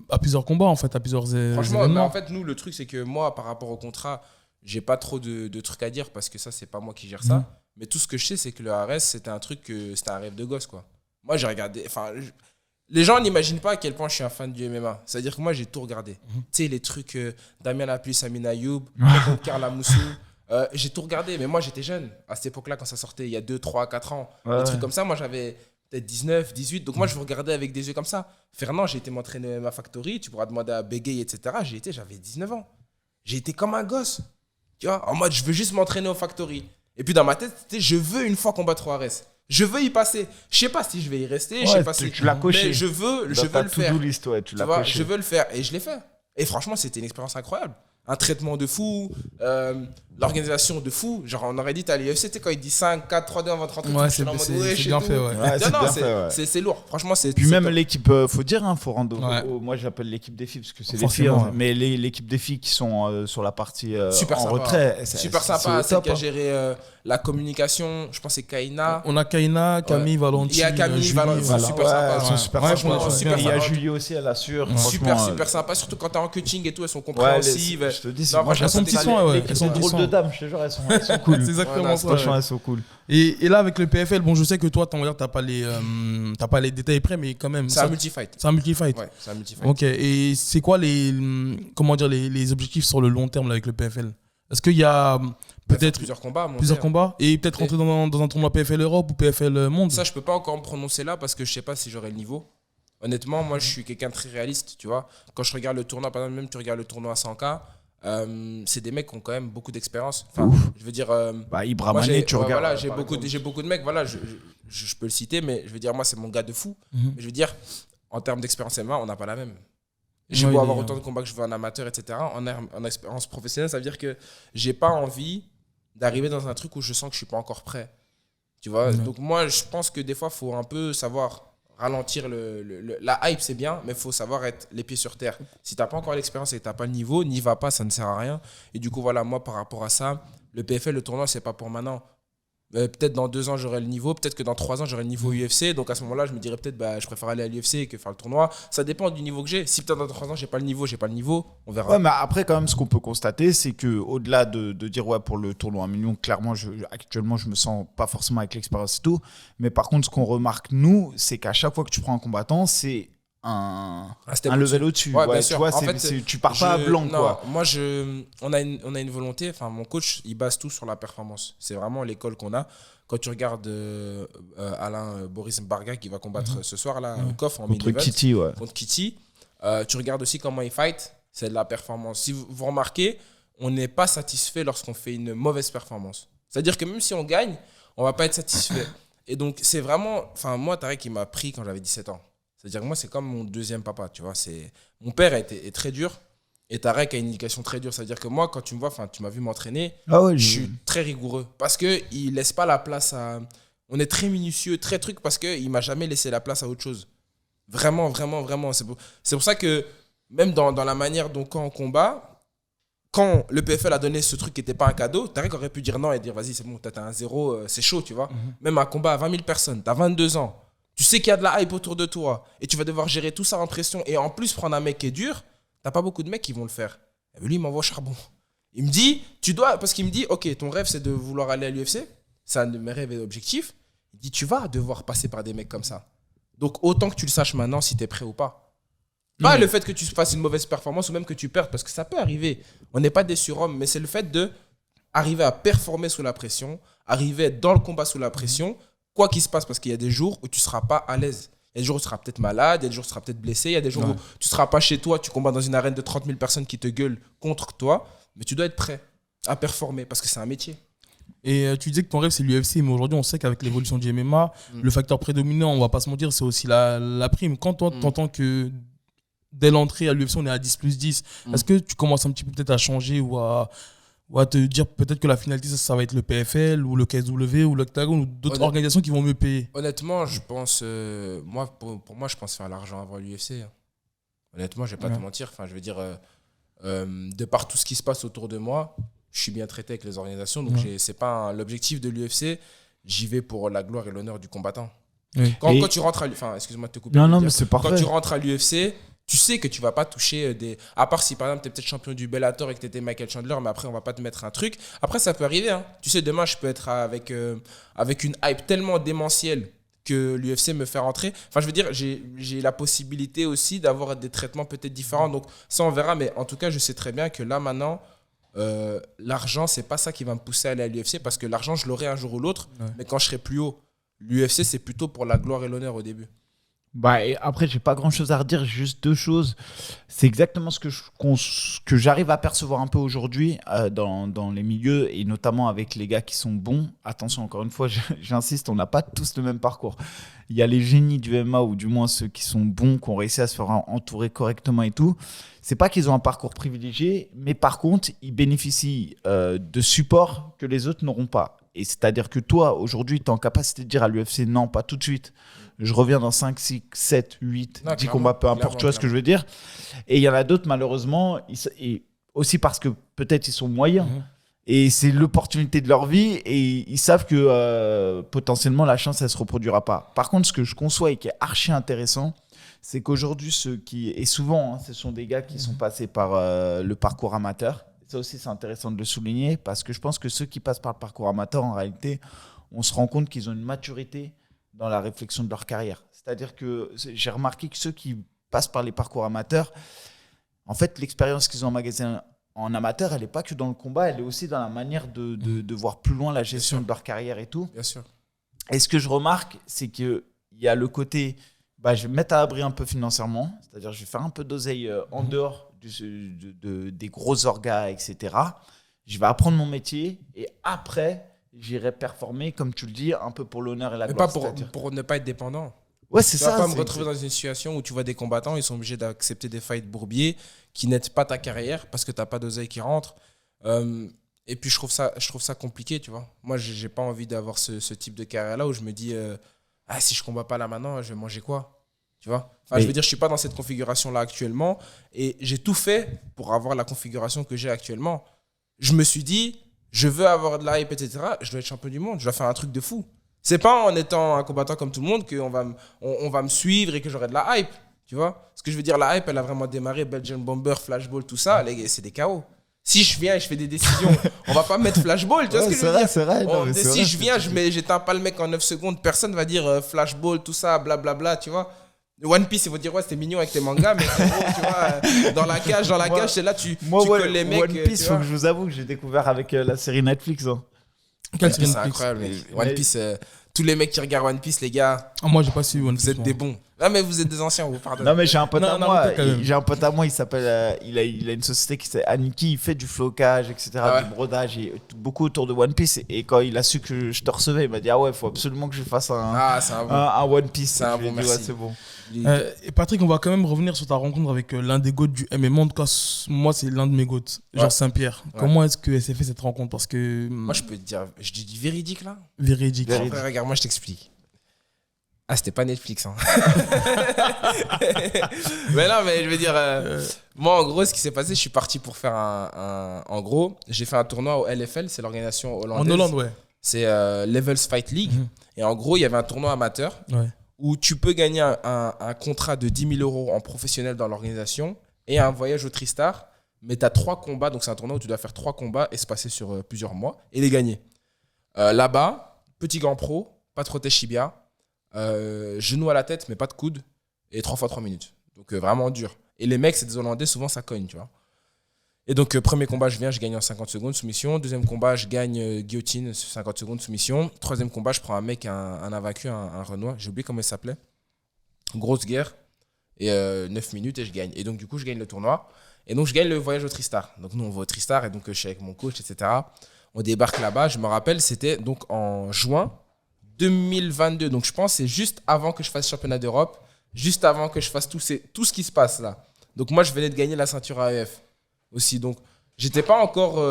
à plusieurs combats en fait, à plusieurs Franchement, mais événements. en fait, nous, le truc, c'est que moi, par rapport au contrat, j'ai pas trop de trucs à dire parce que ça, c'est pas moi qui gère ça. Mais tout ce que je sais, c'est que le RS, c'était un truc, c'était un rêve de gosse, quoi. Moi, j'ai regardé. Enfin, les gens n'imaginent pas à quel point je suis un fan du MMA. C'est-à-dire que moi, j'ai tout regardé. Tu sais, les trucs Damien Lapus, Amin Ayoub, Karl Amoussou. J'ai tout regardé, mais moi, j'étais jeune à cette époque-là quand ça sortait, il y a 2, 3, 4 ans. Ouais, Des trucs ouais. comme ça, moi, j'avais peut-être 19, 18. Donc, moi, je vous regardais avec des yeux comme ça. Fernand, j'ai été m'entraîner à ma factory. Tu pourras demander à Bégaye, etc. J'avais 19 ans. J'ai été comme un gosse. Tu vois, en mode, je veux juste m'entraîner au factory. Et puis, dans ma tête, c'était, je veux une fois combattre au RS. Je veux y passer. Je sais pas si je vais y rester. Je sais pas si. tu l'as coché. Mais je veux Dans le ta faire. to-do list, ouais, tu Tu l'as vois, coché. je veux le faire et je l'ai fait. Et franchement, c'était une expérience incroyable. Un traitement de fou, l'organisation de fou. Genre, on aurait dit, t'as l'UFC, c'était quand il dit 5, 4, 3, 2 avant de rentrer. Ouais, je suis là en mode, c'est wesh et bien tout. fait, ouais. Ouais, Non, c'est non, bien fait, ouais. c'est lourd. Franchement, c'est. Puis c'est même top. l'équipe, faut dire, faut rendre. Ouais. Moi, j'appelle l'équipe des filles parce que c'est les filles, Forcément, hein, mais l'équipe des filles qui sont sur la partie Super en sympa. retrait. Super c'est sympa. au Celle top, qui a hein. géré la communication, je pense que c'est Kaina. On a Kaina, Camille, Valentine. Il y a Camille, Julie, Valentine, voilà. super Ouais, sympa. elles sont Ouais. super Franchement, sympas. super Il y a sympa. Julie aussi, elle assure. Super, franchement, super sympa. Surtout quand t'es en coaching et tout, elles sont Ouais, compréhensives. je te dis, Non, moi, franchement, elles sont c'était petits soins, ouais. l'équipe Elles sont de petits drôles soins. de dames, je te jure, elles sont cool. C'est exactement Ouais, ça. Franchement, ouais. elles sont cool. Et là, avec le PFL, bon, je sais que toi, t'as pas les détails près, mais quand même. C'est ça- un multi-fight. C'est un multi-fight. Ouais, c'est un multi-fight. Ok, et c'est quoi les objectifs sur le long terme là, avec le PFL? Est-ce qu'il y a peut-être Plusieurs combats. à monter, plusieurs hein. combats et peut-être rentrer dans un tournoi PFL Europe ou PFL Monde? Ça, je peux pas encore me prononcer là parce que je sais pas si j'aurai le niveau. Honnêtement, moi, je suis quelqu'un de très réaliste, tu vois. Quand je regarde le tournoi, par exemple, même tu regardes le tournoi à 100K, c'est des mecs qui ont quand même beaucoup d'expérience. Enfin, je veux dire, Bah, Ibra moi, Mané, tu ouais, regardes. voilà, j'ai par beaucoup exemple. de mecs, voilà, je peux le citer, mais je veux dire, moi, c'est mon gars de fou. Mhm. Mais je veux dire, en termes d'expérience MMA, on n'a pas la même. J'ai Ouais, beau il avoir est- autant de combats que je veux en amateur, etc. En expérience professionnelle, ça veut dire que j'ai pas envie d'arriver dans un truc où je sens que je suis pas encore prêt. Tu vois. Ouais. Donc moi, je pense que des fois, il faut un peu savoir ralentir la hype, c'est bien, mais il faut savoir être les pieds sur terre. Si tu n'as pas encore l'expérience et que tu n'as pas le niveau, n'y va pas, ça ne sert à rien. Et du coup, voilà, moi, par rapport à ça, le PFL, le tournoi, c'est pas pour maintenant. Peut-être dans 2 ans, j'aurai le niveau. Peut-être que dans 3 ans, j'aurai le niveau UFC. Donc à ce moment-là, je me dirais peut-être je préfère aller à l'UFC que faire le tournoi. Ça dépend du niveau que j'ai. Si peut-être dans 3 ans, j'ai pas le niveau, on verra. Ouais, mais après, quand même, ce qu'on peut constater, c'est qu'au-delà de dire pour le tournoi 1 million, clairement, actuellement, je me sens pas forcément avec l'expérience et tout. Mais par contre, ce qu'on remarque, nous, c'est qu'à chaque fois que tu prends un combattant, c'est un level au-dessus. Ouais, bien sûr. Tu vois, tu pars pas à blanc. Non, quoi. moi, on a une volonté. Enfin, mon coach, il base tout sur la performance. C'est vraiment l'école qu'on a. Quand tu regardes Alain Boris Barga qui va combattre ce soir là, Koff en main event Kitty, contre Kitty, tu regardes aussi comment il fight. C'est de la performance. Si vous remarquez, on n'est pas satisfait lorsqu'on fait une mauvaise performance. C'est-à-dire que même si on gagne, on va pas être satisfait. Et donc, c'est vraiment... Enfin, moi, Tarek, il m'a pris quand j'avais 17 ans. C'est-à-dire que moi, c'est comme mon deuxième papa, tu vois. Mon père est très dur et Tarek a une éducation très dure. C'est-à-dire que moi, quand tu me vois, tu m'as vu m'entraîner, je suis très rigoureux. Parce qu'il ne laisse pas la place à... On est très minutieux, très truc, parce qu'il ne m'a jamais laissé la place à autre chose. Vraiment, vraiment, vraiment. C'est pour ça que même dans la manière dont quand on combat, quand le PFL a donné ce truc qui n'était pas un cadeau, Tarek aurait pu dire non et dire vas-y, c'est bon, t'as un 0, c'est chaud, tu vois. Même un combat à 20 000 personnes, t'as 22 ans. Tu sais qu'il y a de la hype autour de toi et tu vas devoir gérer tout ça en pression et en plus prendre un mec qui est dur, t'as pas beaucoup de mecs qui vont le faire. Et lui, il m'envoie au charbon. Il me dit, parce qu'il me dit, ok, ton rêve c'est de vouloir aller à l'UFC, c'est un de mes rêves et objectifs. Il dit, tu vas devoir passer par des mecs comme ça. Donc autant que tu le saches maintenant si t'es prêt ou pas. Pas le fait que tu fasses une mauvaise performance ou même que tu perdes, parce que ça peut arriver. On n'est pas des surhommes, mais c'est le fait de arriver à performer sous la pression, arriver à être dans le combat sous la pression, quoi qu'il se passe, parce qu'il y a des jours où tu ne seras pas à l'aise. Il y a des jours où tu seras peut-être malade, il y a des jours où tu seras peut-être blessé, il y a des jours où tu ne seras pas chez toi, tu combats dans une arène de 30 000 personnes qui te gueulent contre toi, mais tu dois être prêt à performer parce que c'est un métier. Et tu disais que ton rêve c'est l'UFC, mais aujourd'hui on sait qu'avec l'évolution du MMA, le facteur prédominant, on va pas se mentir, c'est aussi la prime. Quand toi tu entends que dès l'entrée à l'UFC on est à 10+10, est-ce que tu commences un petit peu peut-être à changer ou à te dire peut-être que la finalité ça va être le PFL ou le KSW ou l'Octagon ou d'autres organisations qui vont mieux payer? Honnêtement, je pense, pour moi, je pense faire l'argent avant l'UFC. Honnêtement, je vais pas te mentir. Enfin, je veux dire, de par tout ce qui se passe autour de moi, je suis bien traité avec les organisations. Donc, c'est pas l'objectif de l'UFC. J'y vais pour la gloire et l'honneur du combattant. Oui. Quand tu rentres à excuse-moi de te couper. Non, mais c'est parfait. Quand tu rentres à l'UFC, tu sais que tu vas pas toucher des... À part si, par exemple, tu es peut-être champion du Bellator et que tu étais Michael Chandler, mais après, on va pas te mettre un truc. Après, ça peut arriver. Hein. Tu sais, demain, je peux être avec une hype tellement démentielle que l'UFC me fait rentrer. Enfin, je veux dire, j'ai la possibilité aussi d'avoir des traitements peut-être différents. Donc, ça, on verra. Mais en tout cas, je sais très bien que là, maintenant, l'argent, c'est pas ça qui va me pousser à aller à l'UFC parce que l'argent, je l'aurai un jour ou l'autre. Ouais. Mais quand je serai plus haut, l'UFC, c'est plutôt pour la gloire et l'honneur au début. Et après, j'ai pas grand chose à redire, juste 2 choses. C'est exactement ce que j'arrive à percevoir un peu aujourd'hui dans les milieux et notamment avec les gars qui sont bons. Attention, encore une fois, j'insiste, on n'a pas tous le même parcours. Il y a les génies du MMA ou du moins ceux qui sont bons, qui ont réussi à se faire entourer correctement et tout. C'est pas qu'ils ont un parcours privilégié, mais par contre, ils bénéficient de supports que les autres n'auront pas. Et c'est-à-dire que toi, aujourd'hui, tu es en capacité de dire à l'UFC non, pas tout de suite. Je reviens dans 5, 6, 7, 8, 10 combats, peu importe, tu vois ce que je veux dire. Et il y en a d'autres, malheureusement, et aussi parce que peut-être ils sont moyens. Et c'est l'opportunité de leur vie et ils savent que potentiellement la chance, elle ne se reproduira pas. Par contre, ce que je conçois et qui est archi intéressant, c'est qu'aujourd'hui, et souvent, ce sont des gars qui sont passés par le parcours amateur. Ça aussi, c'est intéressant de le souligner parce que je pense que ceux qui passent par le parcours amateur, en réalité, on se rend compte qu'ils ont une maturité dans la réflexion de leur carrière. C'est-à-dire que j'ai remarqué que ceux qui passent par les parcours amateurs, en fait, l'expérience qu'ils ont emmagasinée en amateur, elle n'est pas que dans le combat, elle est aussi dans la manière de voir plus loin la gestion de leur carrière et tout. Bien sûr. Et ce que je remarque, c'est qu'il y a le côté, je vais me mettre à l'abri un peu financièrement, c'est-à-dire je vais faire un peu d'oseille en dehors des gros orgas, etc. Je vais apprendre mon métier et après, j'irai performer, comme tu le dis, un peu pour l'honneur et la gloire. Mais pas pour ne pas être dépendant. Ouais, c'est ça. Tu vas pas me retrouver dans une situation où tu vois des combattants, ils sont obligés d'accepter des fights bourbiers qui n'aident pas ta carrière parce que tu n'as pas d'oseille qui rentre. Et puis, je trouve ça compliqué, tu vois. Moi, j'ai pas envie d'avoir ce type de carrière-là où je me dis si je combats pas là maintenant, je vais manger quoi? Tu vois? Je veux dire, je suis pas dans cette configuration-là actuellement et j'ai tout fait pour avoir la configuration que j'ai actuellement. Je me suis dit, je veux avoir de la hype, etc., je dois être champion du monde, je dois faire un truc de fou. C'est pas en étant un combattant comme tout le monde qu'on va, on va me suivre et que j'aurai de la hype, tu vois. Ce que je veux dire, la hype, elle a vraiment démarré, Belgian Bomber, Flashball, tout ça, les gars, c'est des KO. Si je viens et je fais des décisions, on va pas mettre Flashball, tu vois ce que je veux dire? C'est vrai. Si je viens, j'éteins pas le mec en 9 secondes, personne va dire Flashball, tout ça, blablabla, tu vois. One Piece, ils vont dire, ouais, c'était mignon avec tes mangas, mais c'est gros, tu vois, dans la cage, c'est là, tu colles les mecs. One Piece, faut que je vous avoue que j'ai découvert avec la série Netflix. Hein. Quelle C'est série incroyable, mec. One Piece, tous les mecs qui regardent One Piece, les gars, Moi, j'ai pas suivi One Piece. vous êtes des bons. Ah, mais vous êtes des anciens, vous pardonnez. Non, mais j'ai un pote à moi. Naruto, quand même. J'ai un pote à moi, il s'appelle. Il a une société qui s'appelle Aniki. Il fait du flocage, etc., Ah ouais. du brodage, et beaucoup autour de One Piece. Et quand il a su que je te recevais, il m'a dit, ah ouais, faut absolument que je fasse C'est un bon. un One Piece. C'est un Je lui ai bon, dit, merci. ouais, c'est bon. Et Patrick, on va quand même revenir sur ta rencontre avec l'un des GOATs du MMA. En tout cas, moi, c'est l'un de mes GOATs, Ouais. genre Saint-Pierre. Ouais. Comment est-ce que s'est fait cette rencontre? Parce que. Moi, je peux te dire, je dis du véridique là. Véridique. Après, regarde, moi, je t'explique. Ah, c'était pas Netflix, hein. Mais non, mais je veux dire, moi, en gros, ce qui s'est passé, je suis parti pour faire en gros, j'ai fait un tournoi au LFL, c'est l'organisation hollandaise. En Hollande, ouais. C'est Levels Fight League. Mhm. Et en gros, il y avait un tournoi amateur Ouais. où tu peux gagner un contrat de 10 000 € en professionnel dans l'organisation et un voyage au Tristar. Mais tu as 3 combats, donc c'est un tournoi où tu dois faire 3 combats et se passer sur plusieurs mois et les gagner. Là-bas, petit gant pro, pas de protège tibia, genou à la tête, mais pas de coude, et 3 fois 3 minutes. Donc vraiment dur. Et les mecs, c'est des Hollandais, souvent ça cogne, tu vois. Et donc, premier combat, je viens, je gagne en 50 secondes, soumission. Deuxième combat, je gagne guillotine, 50 secondes, soumission. Troisième combat, je prends un mec, un invaincu, un Renoir, j'ai oublié comment il s'appelait. Grosse guerre, et 9 minutes, et je gagne. Et donc, du coup, je gagne le tournoi. Et donc, je gagne le voyage au Tristar. Donc, nous, on va au Tristar, et donc, je suis avec mon coach, etc. On débarque là-bas, je me rappelle, c'était donc en juin 2022. Donc, je pense que c'est juste avant que je fasse championnat d'Europe, juste avant que je fasse tout ce qui se passe là. Donc, moi, je venais de gagner la ceinture AEF aussi. Donc, j'étais pas encore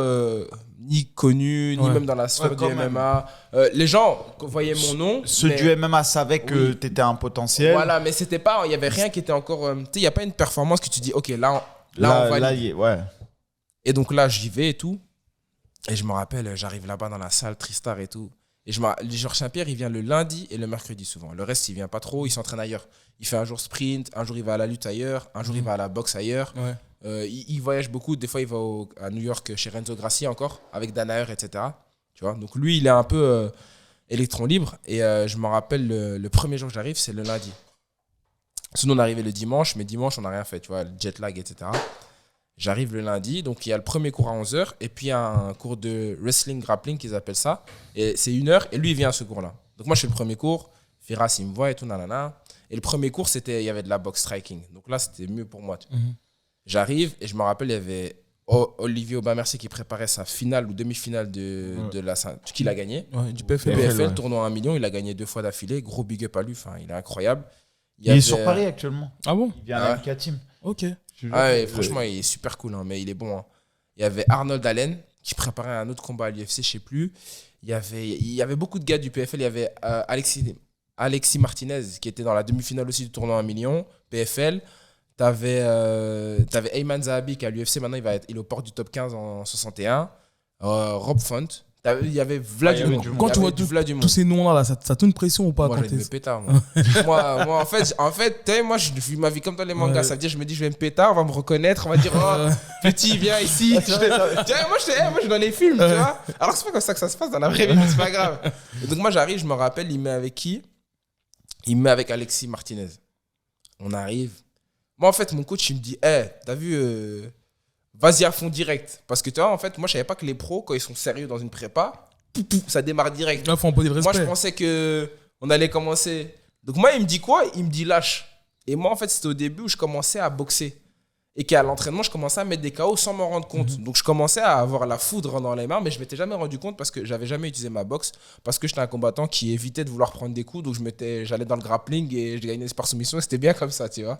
ni connu, ni même dans la sphère du MMA. Les gens voyaient mon nom. Ceux du MMA savaient que tu étais un potentiel. Voilà, mais c'était pas, il y avait rien qui était encore. Tu sais, il n'y a pas une performance que tu dis, ok, là on va. Ouais. Et donc là, j'y vais et tout. Et je me rappelle, j'arrive là-bas dans la salle, Tristar et tout. Et Georges Saint-Pierre, il vient le lundi et le mercredi souvent. Le reste, il vient pas trop, il s'entraîne ailleurs. Il fait un jour sprint, un jour il va à la lutte ailleurs, un jour il va à la boxe ailleurs. Ouais. Il voyage beaucoup. Des fois, il va à New York chez Renzo Gracie encore, avec Danaher, etc. Tu vois. Donc lui, il est un peu électron libre. Et je me rappelle, le premier jour que j'arrive, c'est le lundi. Sinon, on arrivait le dimanche, mais dimanche, on n'a rien fait. Tu vois, le jet lag, etc. J'arrive le lundi, donc il y a le premier cours à 11h, et puis il y a un cours de wrestling grappling qu'ils appellent ça. Et c'est 1 heure, et lui, il vient à ce cours-là. Donc moi, je fais le premier cours, Firas, il me voit et tout, nanana. Et le premier cours, il y avait de la boxe striking. Donc là, c'était mieux pour moi. Tu vois. J'arrive, et je me rappelle, il y avait Olivier Aubin-Mercier qui préparait sa finale ou demi-finale de la qu'il a gagné. Ouais, du PFL. PFL, tournoi à 1 million, il a gagné 2 fois d'affilée. Gros big up à lui, il est incroyable. Il est sur Paris actuellement. Ah bon? Il vient à la MK Team. Ok. Franchement, il est super cool, hein, mais il est bon. Hein. Il y avait Arnold Allen qui préparait un autre combat à l'UFC, je sais plus. Il y avait beaucoup de gars du PFL. Il y avait Alexis Martinez qui était dans la demi-finale aussi du tournoi à 1 million, PFL. T'avais Ayman Zahabi qui à l'UFC, maintenant il est au port du top 15 en 61. Rob Font. Il y avait Vlad du monde. Quand tu vois tous ces noms-là, ça te une pression ou pas? Moi, je vais me pétard. Moi, en fait, moi, je vis ma vie comme dans les mangas. Ça veut dire, je me dis, je vais me pétard, on va me reconnaître, on va dire, oh, petit, viens ici. Moi, je suis dans les films, tu vois. Alors, c'est pas comme ça que ça se passe dans la vraie vie, mais c'est pas grave. Et donc, moi, j'arrive, je me rappelle, il met avec qui? Il met avec Alexis Martinez. On arrive. Moi, en fait, mon coach, il me dit, t'as vu, vas-y à fond direct. Parce que tu vois, en fait, moi, je savais pas que les pros, quand ils sont sérieux dans une prépa, ça démarre direct. Là, faut un peu de respect. Moi, je pensais qu'on allait commencer. Donc, moi, il me dit quoi? Il me dit lâche. Et moi, en fait, c'était au début où je commençais à boxer. Et qu'à l'entraînement, je commençais à mettre des KO sans m'en rendre compte. Donc, je commençais à avoir la foudre dans les mains, mais je m'étais jamais rendu compte parce que j'avais jamais utilisé ma boxe. Parce que j'étais un combattant qui évitait de vouloir prendre des coups. Donc, j'allais dans le grappling et je gagnais par soumission. C'était bien comme ça, tu vois.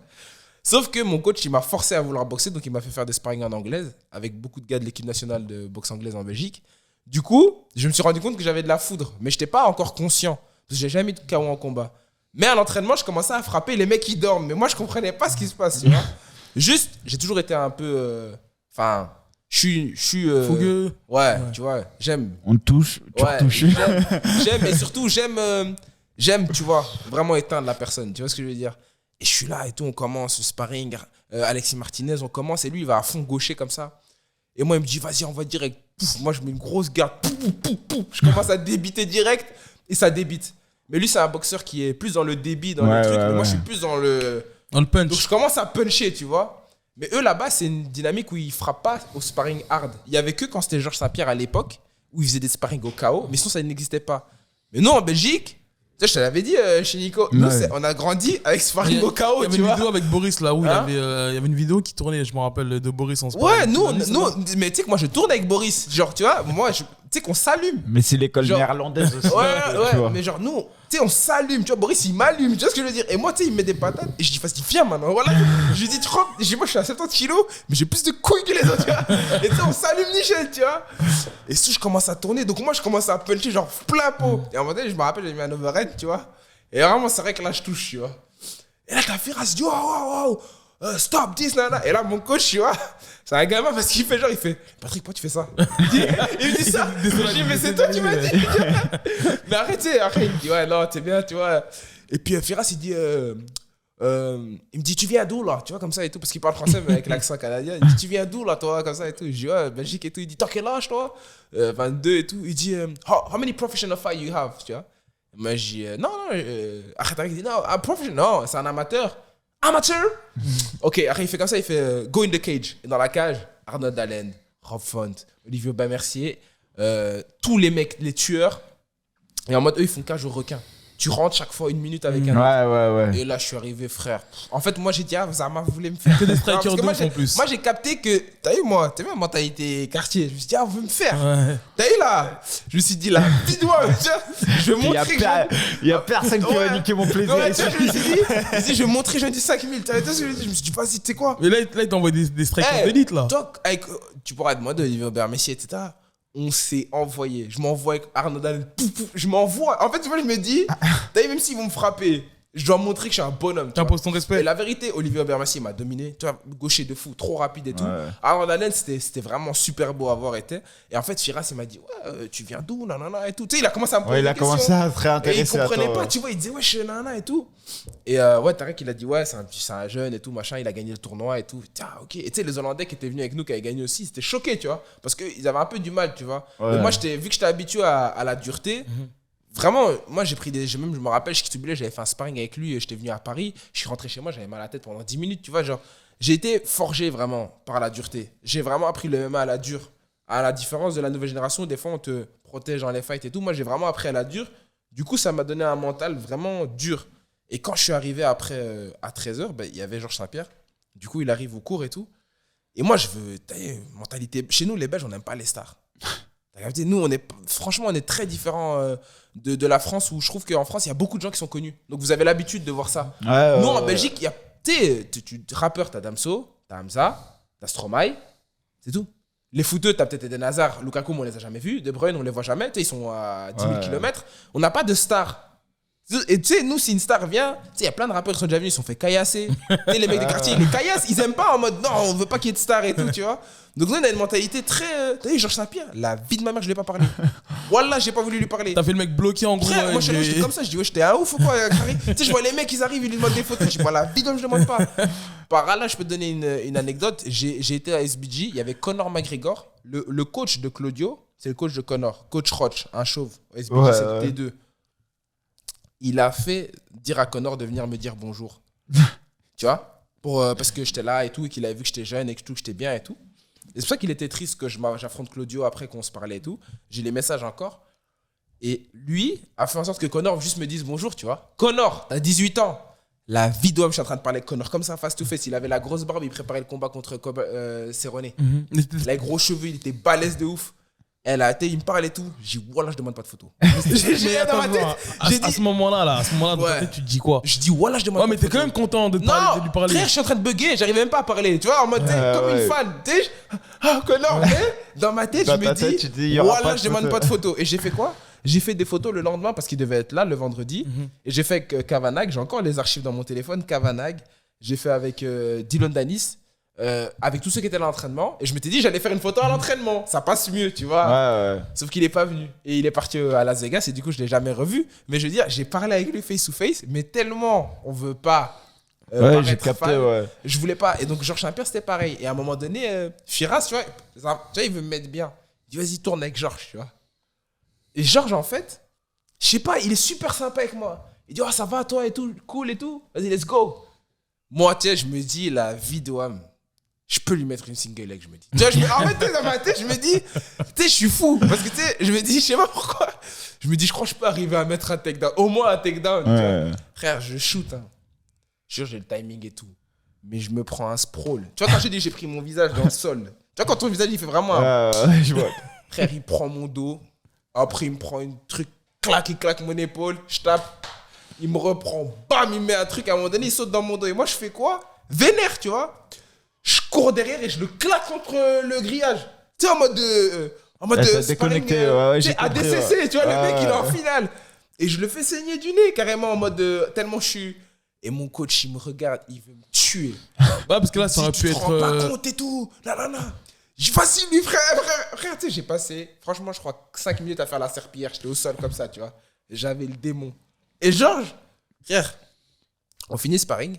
Sauf que mon coach, il m'a forcé à vouloir boxer, donc il m'a fait faire des sparring en anglaise avec beaucoup de gars de l'équipe nationale de boxe anglaise en Belgique. Du coup, je me suis rendu compte que j'avais de la foudre, mais je n'étais pas encore conscient, parce que j'ai jamais eu de KO en combat. Mais à l'entraînement, je commençais à frapper, les mecs ils dorment, mais moi je comprenais pas ce qui se passe, tu vois. Juste, j'ai toujours été un peu, je suis Fougueux. ouais, tu vois, j'aime. On te touche, tu Ouais, retouches. j'aime et surtout j'aime, tu vois, vraiment éteindre la personne, tu vois ce que je veux dire. Et je suis là et tout, on commence le sparring, Alexis Martinez, on commence et lui il va à fond gaucher comme ça. Et moi il me dit vas-y on va direct. Pouf, moi je mets une grosse garde, pouf, pouf, pouf. Je commence à débiter direct et ça débite. Mais lui c'est un boxeur qui est plus dans le débit, dans le truc, mais moi je suis plus dans le punch. Donc je commence à puncher, tu vois. Mais eux là-bas, c'est une dynamique où ils frappent pas au sparring hard. Il y avait que quand c'était Georges Saint-Pierre à l'époque, où ils faisaient des sparring au KO, mais sinon ça n'existait pas. Mais non, en Belgique, tu sais, je te l'avais dit chez Nico, nous, on a grandi avec sparring au KO, Il y avait tu une vois. vidéo avec Boris là où Hein il y avait une vidéo qui tournait, je me rappelle, de Boris en Ouais, sparring. nous, mais tu sais que moi je tourne avec Boris. Genre, tu vois, moi, tu sais qu'on s'allume. Mais c'est l'école Genre- néerlandaise aussi. Ouais, mais genre, nous, tu sais, on s'allume, tu vois, Boris, il m'allume, tu vois ce que je veux dire. Et moi, tu sais, il me met des patates, et je dis, vas-y, viens maintenant, voilà. Je lui dis, tu crois, moi, je suis à 70 kilos, mais j'ai plus de couilles que les autres, tu vois. Et tu sais, on s'allume nickel, tu vois. Et si je commence à tourner, donc moi, je commence à puncher, genre, plein pot. Et à un moment donné, je me rappelle, j'ai mis un overhead, tu vois. Et vraiment, c'est vrai que là, je touche, tu vois. Et là, t'as Firas dit, oh, stop this, nana. Et là, mon coach, tu vois, c'est un gamin parce qu'il fait genre, il fait, Patrick, pourquoi tu fais ça? Il me dit ça. Je dis, mais c'est toi qui m'as dit. Mais arrête, tu sais, après, il me dit, ouais, non, t'es bien, tu vois. Et puis Firas, il dit, il me dit, tu viens d'où là? Tu vois, comme ça et tout, parce qu'il parle français, mais avec l'accent canadien. Il me dit, tu viens d'où là, toi, comme ça et tout. Je dis, ouais, Belgique et tout. Il dit, t'as quel âge, toi? 22 et tout. Il dit, how many professional fights you have? Tu vois? Moi, je dis, non, arrête, il dit, non, un professionnel, non, c'est un amateur. Amateur? Ok, après, il fait comme ça, il fait, go in the cage. Et dans la cage, Arnaud Dallène, Rob Font, Olivier Bamercier, tous les mecs, les tueurs. Et en mode, eux, ils font cage au requin. Tu rentres chaque fois 1 minute avec un autre. Ouais. Et là, je suis arrivé, frère. En fait, moi, j'ai dit, ah, Zama voulait me faire. Que des strikers de moi, ouf en plus. Moi, j'ai capté que, t'as vu, moi, t'as vu ma mentalité quartier. Je me suis dit, ah, vous veut me faire. Ouais. T'as vu là? Je me suis dit, là, dis-moi, je vais montrer que Il y a personne qui va niquer mon plaisir. Ouais, tu vois, je me suis dit, je vais montrer, je dis 5000. Tu vois ce que je veux dire? Je me suis dit, vas-y, tu sais quoi? Mais là, il t'envoie des strikers d'élite là. Toi, tu pourras demander Olivier Aubert Messier, etc. On s'est envoyé. Je m'envoie avec Arnaud Dallène. Je m'envoie. En fait, tu vois, je me dis, t'as vu, même s'ils vont me frapper, je dois montrer que je suis un bonhomme. Tu imposes ton respect. Et la vérité, Olivier Aubert Messier m'a dominé. Tu vois, gaucher de fou, trop rapide et tout. Ouais. Arnaud Dallène, c'était vraiment super beau à voir été. Et en fait, Firas, il m'a dit, ouais, tu viens d'où, nanana et tout. Tu sais, il a commencé à me poser Ouais, il des a questions. commencé à se Et réintéresser il à comprenait toi. pas, tu vois, il disait, ouais, je suis nana et tout. Et ouais, Tarek, il a dit, ouais, c'est un jeune et tout, machin, il a gagné le tournoi et tout. Tiens, ok. Et tu sais, les Hollandais qui étaient venus avec nous, qui avaient gagné aussi, ils étaient choqués, tu vois, parce qu'ils avaient un peu du mal, tu vois. Ouais. Mais moi, vu que j'étais habitué à la dureté, vraiment, moi, j'ai pris je me rappelle, je j'avais fait un sparring avec lui, j'étais venu à Paris, je suis rentré chez moi, j'avais mal à la tête pendant 10 minutes, tu vois, genre, j'ai été forgé vraiment par la dureté. J'ai vraiment appris le MMA à la dure. À la différence de la nouvelle génération, des fois, on te protège dans les fights et tout. Moi, j'ai vraiment appris à la dure. Du coup, ça m'a donné un mental vraiment dur. Et quand je suis arrivé après, à 13h, il y avait Georges Saint-Pierre. Du coup, il arrive au cours et tout. Et moi, je veux, mentalité. Chez nous, les Belges, on n'aime pas les stars. T'as capté? Nous, franchement, on est très différents de la France, où je trouve qu'en France, il y a beaucoup de gens qui sont connus. Donc, vous avez l'habitude de voir ça. Nous, en Belgique, il y a, tu rappeur, t'as Damso, t'as Hamza, t'as Stromae, c'est tout. Les footeux, t'as peut-être Eden Hazard, Lukaku, on les a jamais vus. De Bruyne, on les voit jamais. Tu sais, ils sont à 10 000 km. On n'a pas de stars. Et tu sais, nous, si une star vient, tu sais, il y a plein de rappeurs qui sont déjà venus, ils se sont fait caillasser. Tu sais, les mecs des quartiers, ils les caillassent, ils aiment pas en mode non, on veut pas qu'il y ait de stars et tout, tu vois. Donc, nous, on a une mentalité très. T'as vu, Georges Saint-Pierre, la vie de ma mère, je lui ai pas parlé. Wallah, j'ai pas voulu lui parler. T'as fait le mec bloqué en gros. Frère, moi, j'étais comme ça, je dis, ouais, j'étais un ouf ou quoi, Carré. Tu sais, je vois les mecs, ils arrivent, ils lui demandent des photos. Je dis, voilà, la vie d'homme, je demande pas. Par là, je peux te donner une anecdote. J'ai été à SBG, il y avait Conor McGregor, le coach de Claudio, c'est le coach de Conor, coach Roach, un chauve. SBG, c'est le T2. Il a fait dire à Conor de venir me dire bonjour. Tu vois, parce que j'étais là et tout, et qu'il avait vu que j'étais jeune et que j'étais bien et tout. Et c'est pour ça qu'il était triste que j'affronte Claudio après qu'on se parlait et tout. J'ai les messages encore. Et lui a fait en sorte que Conor juste me dise bonjour, tu vois. Conor, t'as 18 ans. La vie d'homme, je suis en train de parler avec Conor comme ça, face to face. Il avait la grosse barbe, il préparait le combat contre Cerrone. Les gros cheveux, il était balèze de ouf. Il me parle et tout. J'ai dit, voilà, je demande pas de photo. Mais attends, à ce moment-là, dans ta tête, tu te dis quoi? Je dis, voilà, je demande pas de mais photo. t'es quand même content de lui parler. Frère, je suis en train de bugger, j'arrivais même pas à parler. Tu vois, en mode, comme une fan. Conor, dans ma tête, je me dis, voilà, je demande pas de photo. Et j'ai fait quoi? J'ai fait des photos le lendemain parce qu'il devait être là le vendredi. Et j'ai fait avec Kavanagh. J'ai encore les archives dans mon téléphone. Kavanagh. J'ai fait avec Dylan Danis. avec tous ceux qui étaient à l'entraînement. Et je m'étais dit, j'allais faire une photo à l'entraînement. Ça passe mieux, tu vois. Ouais. Sauf qu'il n'est pas venu. Et il est parti à Las Vegas et du coup, je ne l'ai jamais revu. Mais je veux dire, j'ai parlé avec lui face to face, mais tellement on ne veut pas. Ouais, j'ai capté, fan, je voulais pas. Et donc, Georges Saint-Pierre, c'était pareil. Et à un moment donné, Firas, tu vois, il veut me mettre bien. Il dit, vas-y, tourne avec Georges, tu vois. Et Georges, en fait, je sais pas, il est super sympa avec moi. Il dit, oh, ça va, toi et tout, cool et tout. Vas-y, let's go. Moi, tu sais, je me dis, la vie de Wam, je peux lui mettre une single leg, je me dis. Tu vois, en fait, dans ma tête, je me dis, tu sais, je suis fou. Parce que, tu sais, je me dis, je sais pas pourquoi. Je me dis, je crois que je peux arriver à mettre un takedown. Au moins un takedown. Tu vois. Frère, je shoot. Hein. Je jure, j'ai le timing et tout. Mais je me prends un sprawl. Tu vois, quand j'ai dit, j'ai pris mon visage dans le sol. Tu vois, quand ton visage, il fait vraiment un... je vois. Frère, il prend mon dos. Après, il me prend une truc. Clac, il claque mon épaule. Je tape. Il me reprend. Bam, il met un truc. À un moment donné, il saute dans mon dos. Et moi, je fais quoi? Vénère, tu vois. Je cours derrière et je le claque contre le grillage. Tu sais, en mode de... en mode de déconnecté, j'ai compris, ADCC, tu vois, le mec, il est en finale. Et je le fais saigner du nez, carrément, en mode tellement je suis... Et mon coach, il me regarde, il veut me tuer. Ouais, parce que là, ça aurait pu Tu te être. rends pas compte et tout. Nanana. Facile, lui, frère, tu sais, j'ai passé, franchement, je crois, 5 minutes à faire la serpillière. J'étais au sol comme ça, tu vois. J'avais le démon. Et Georges, frère, on finit sparring.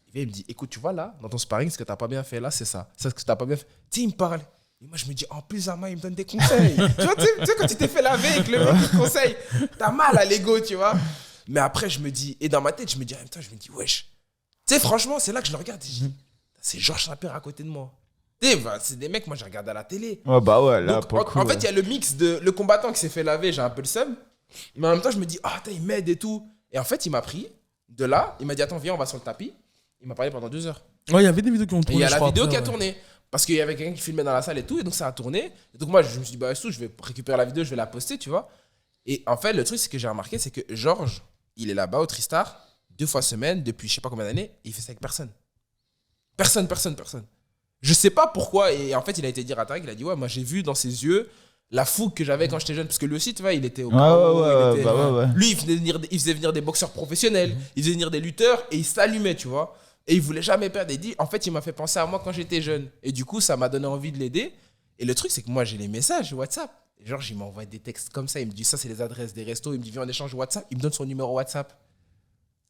Il vient, il me dit, écoute, tu vois là, dans ton sparring, ce que t'as pas bien fait là, c'est ça. C'est ce que t'as pas bien fait. Tu sais, il me parle. Et moi, je me dis, en plus, Ama, il me donne des conseils. Tu vois, quand tu t'es fait laver avec le mec qui te conseille, t'as mal à l'ego, tu vois. Mais après, je me dis, et dans ma tête, je me dis, en même temps, je me dis, wesh. Tu sais, franchement, c'est là que je le regarde et je dis, c'est Georges Saint-Pierre à côté de moi. Tu sais, c'est des mecs, moi, j'ai regardé à la télé. Ouais, bah ouais, là, donc, pour le coup, en fait, il y a le mix de le combattant qui s'est fait laver, j'ai un peu le seum. Mais en même temps, je me dis, ah, il m'aide et tout. Et en fait, il m'a pris de là, il m'a dit, attends, viens, on va sur le tapis. Il m'a parlé pendant 2 heures. Ouais, il y avait des vidéos qui ont tourné. Et il y a la vidéo qui a tourné. Parce qu'il y avait quelqu'un qui filmait dans la salle et tout. Et donc, ça a tourné. Et donc, moi, je me suis dit, bah, je vais récupérer la vidéo, je vais la poster, tu vois. Et en fait, le truc, c'est que j'ai remarqué, c'est que Georges, il est là-bas au Tristar, 2 fois semaine, depuis je sais pas combien d'années, et il fait ça avec personne. Personne. Je sais pas pourquoi. Et en fait, il a été dire à Tariq, il a dit, ouais, moi, j'ai vu dans ses yeux la fougue que j'avais quand j'étais jeune. Parce que lui aussi, tu vois, il était au KO. Lui, il faisait venir des boxeurs professionnels, il faisait venir des lutteurs, et il s'allumait, tu vois. Et il voulait jamais perdre. Et dit, en fait, il m'a fait penser à moi quand j'étais jeune. Et du coup, ça m'a donné envie de l'aider. Et le truc, c'est que moi, j'ai les messages WhatsApp. Et genre, il m'envoie des textes comme ça. Il me dit, ça, c'est les adresses des restos. Il me dit, viens, on échange WhatsApp. Il me donne son numéro WhatsApp.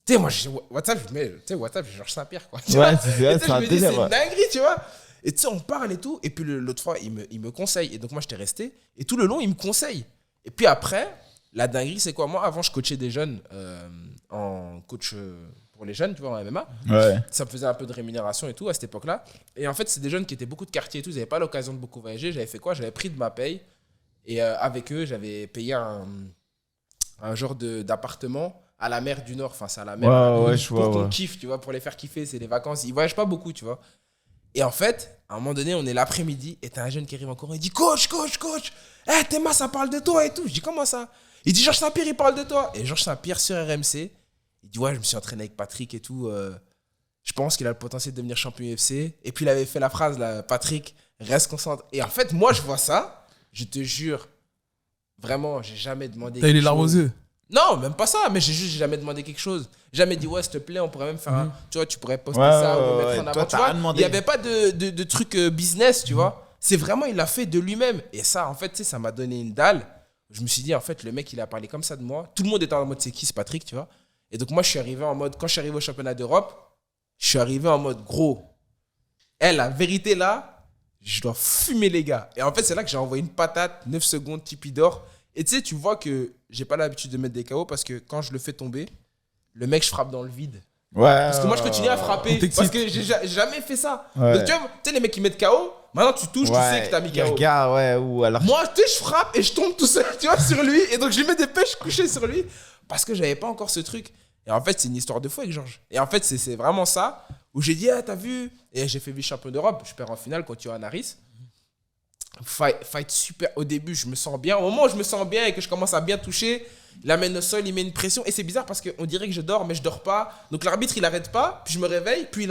Tu sais, moi, WhatsApp, je mets, tu sais, WhatsApp, j'ai Georges Saint-Pierre, quoi. Ouais, c'est un délire. C'est une dinguerie, tu vois. Et tu sais, on parle et tout. Et puis l'autre fois, il me conseille. Et donc, moi, j'étais resté. Et tout le long, il me conseille. Et puis après, la dinguerie, c'est quoi? Moi, avant, je coachais des jeunes en coach pour les jeunes, tu vois, en MMA. Ouais. Ça me faisait un peu de rémunération et tout à cette époque-là. Et en fait, c'est des jeunes qui étaient beaucoup de quartier et tout. Ils n'avaient pas l'occasion de beaucoup voyager. J'avais fait quoi? J'avais pris de ma paye. Et avec eux, j'avais payé un genre d'appartement à la mer du Nord. Enfin, c'est à la mer. Pour qu'on kiffe, tu vois, pour les faire kiffer. C'est les vacances. Ils voyagent pas beaucoup, tu vois. Et en fait, à un moment donné, on est l'après-midi et t'as un jeune qui arrive encore. Il dit, coach. Eh, Théma, ça parle de toi et tout. Je dis, comment ça? Il dit, Georges Saint-Pierre, il parle de toi. Et Georges Saint-Pierre sur RMC, il dit, ouais, je me suis entraîné avec Patrick et tout. Je pense qu'il a le potentiel de devenir champion UFC. Et puis, il avait fait la phrase, là, Patrick, reste concentré. Et en fait, moi, je vois ça. Je te jure, vraiment, j'ai jamais demandé. T'as eu les larmes aux yeux? Non, même pas ça, mais j'ai jamais demandé quelque chose. Jamais dit, ouais, s'il te plaît, on pourrait même faire un. Tu vois, tu pourrais poster ça ou mettre en avant. Tu vois, il n'y avait pas de truc business, tu vois. C'est vraiment, il l'a fait de lui-même. Et ça, en fait, tu sais, ça m'a donné une dalle. Je me suis dit, en fait, le mec, il a parlé comme ça de moi. Tout le monde était en mode, c'est qui, c'est Patrick, tu vois. Et donc, moi, je suis arrivé en mode, quand je suis arrivé au championnat d'Europe, je suis arrivé en mode, gros. La vérité là, je dois fumer les gars. Et en fait, c'est là que j'ai envoyé une patate, 9 secondes, Tipeee d'or. Et tu sais, tu vois que j'ai pas l'habitude de mettre des KO parce que quand je le fais tomber, le mec, je frappe dans le vide. Ouais. Parce que moi, je continue à frapper. Parce que j'ai jamais fait ça. Ouais. Donc, tu sais, les mecs qui mettent KO, maintenant tu touches, tu sais que t'as mis KO. Regarde, ouais, ou alors. Moi, tu sais, je frappe et je tombe tout seul, tu vois, sur lui. Et donc, je lui mets des pêches couchées sur lui parce que j'avais pas encore ce truc. Et en fait, c'est une histoire de fou avec Georges. Et en fait, c'est vraiment ça où j'ai dit, ah, t'as vu? Et j'ai fait vice-champion d'Europe. Je perds en finale contre Johan Harris. Fight super. Au début, je me sens bien. Au moment où je me sens bien et que je commence à bien toucher, il amène au sol, il met une pression. Et c'est bizarre parce qu'on dirait que je dors, mais je dors pas. Donc l'arbitre, il arrête pas. Puis je me réveille. Puis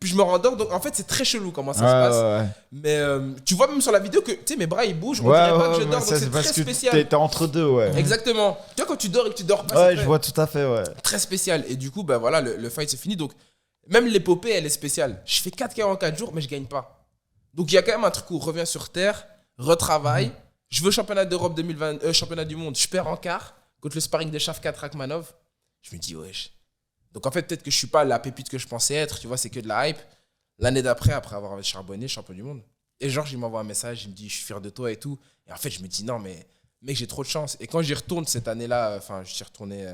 je me rendors. Donc en fait, c'est très chelou comment ça se passe. Ouais. Mais tu vois, même sur la vidéo, que tu sais, mes bras ils bougent. On dirait pas que je dors. Donc c'est très spécial. T'es entre deux, ouais. Exactement. Tu vois, quand tu dors et que tu dors pas, ouais, je vois tout à fait, ouais. Très spécial. Et du coup, bah voilà, le fight c'est fini. Donc Même l'épopée, elle est spéciale. Je fais 4 KO en 4 jours, mais je gagne pas. Donc il y a quand même un truc où reviens sur terre, retravaille. Je veux championnat d'Europe 2020, championnat du monde. Je perds en quart contre le sparring de Shavkat Rakhmanov. Je me dis, wesh. Donc en fait, peut-être que je suis pas la pépite que je pensais être. Tu vois, c'est que de la hype. L'année d'après, après avoir charbonné, champion du monde. Et Georges, il m'envoie un message, il me dit, je suis fier de toi et tout. Et en fait, je me dis, non, mais mec, j'ai trop de chance. Et quand j'y retourne cette année-là, enfin, je suis retourné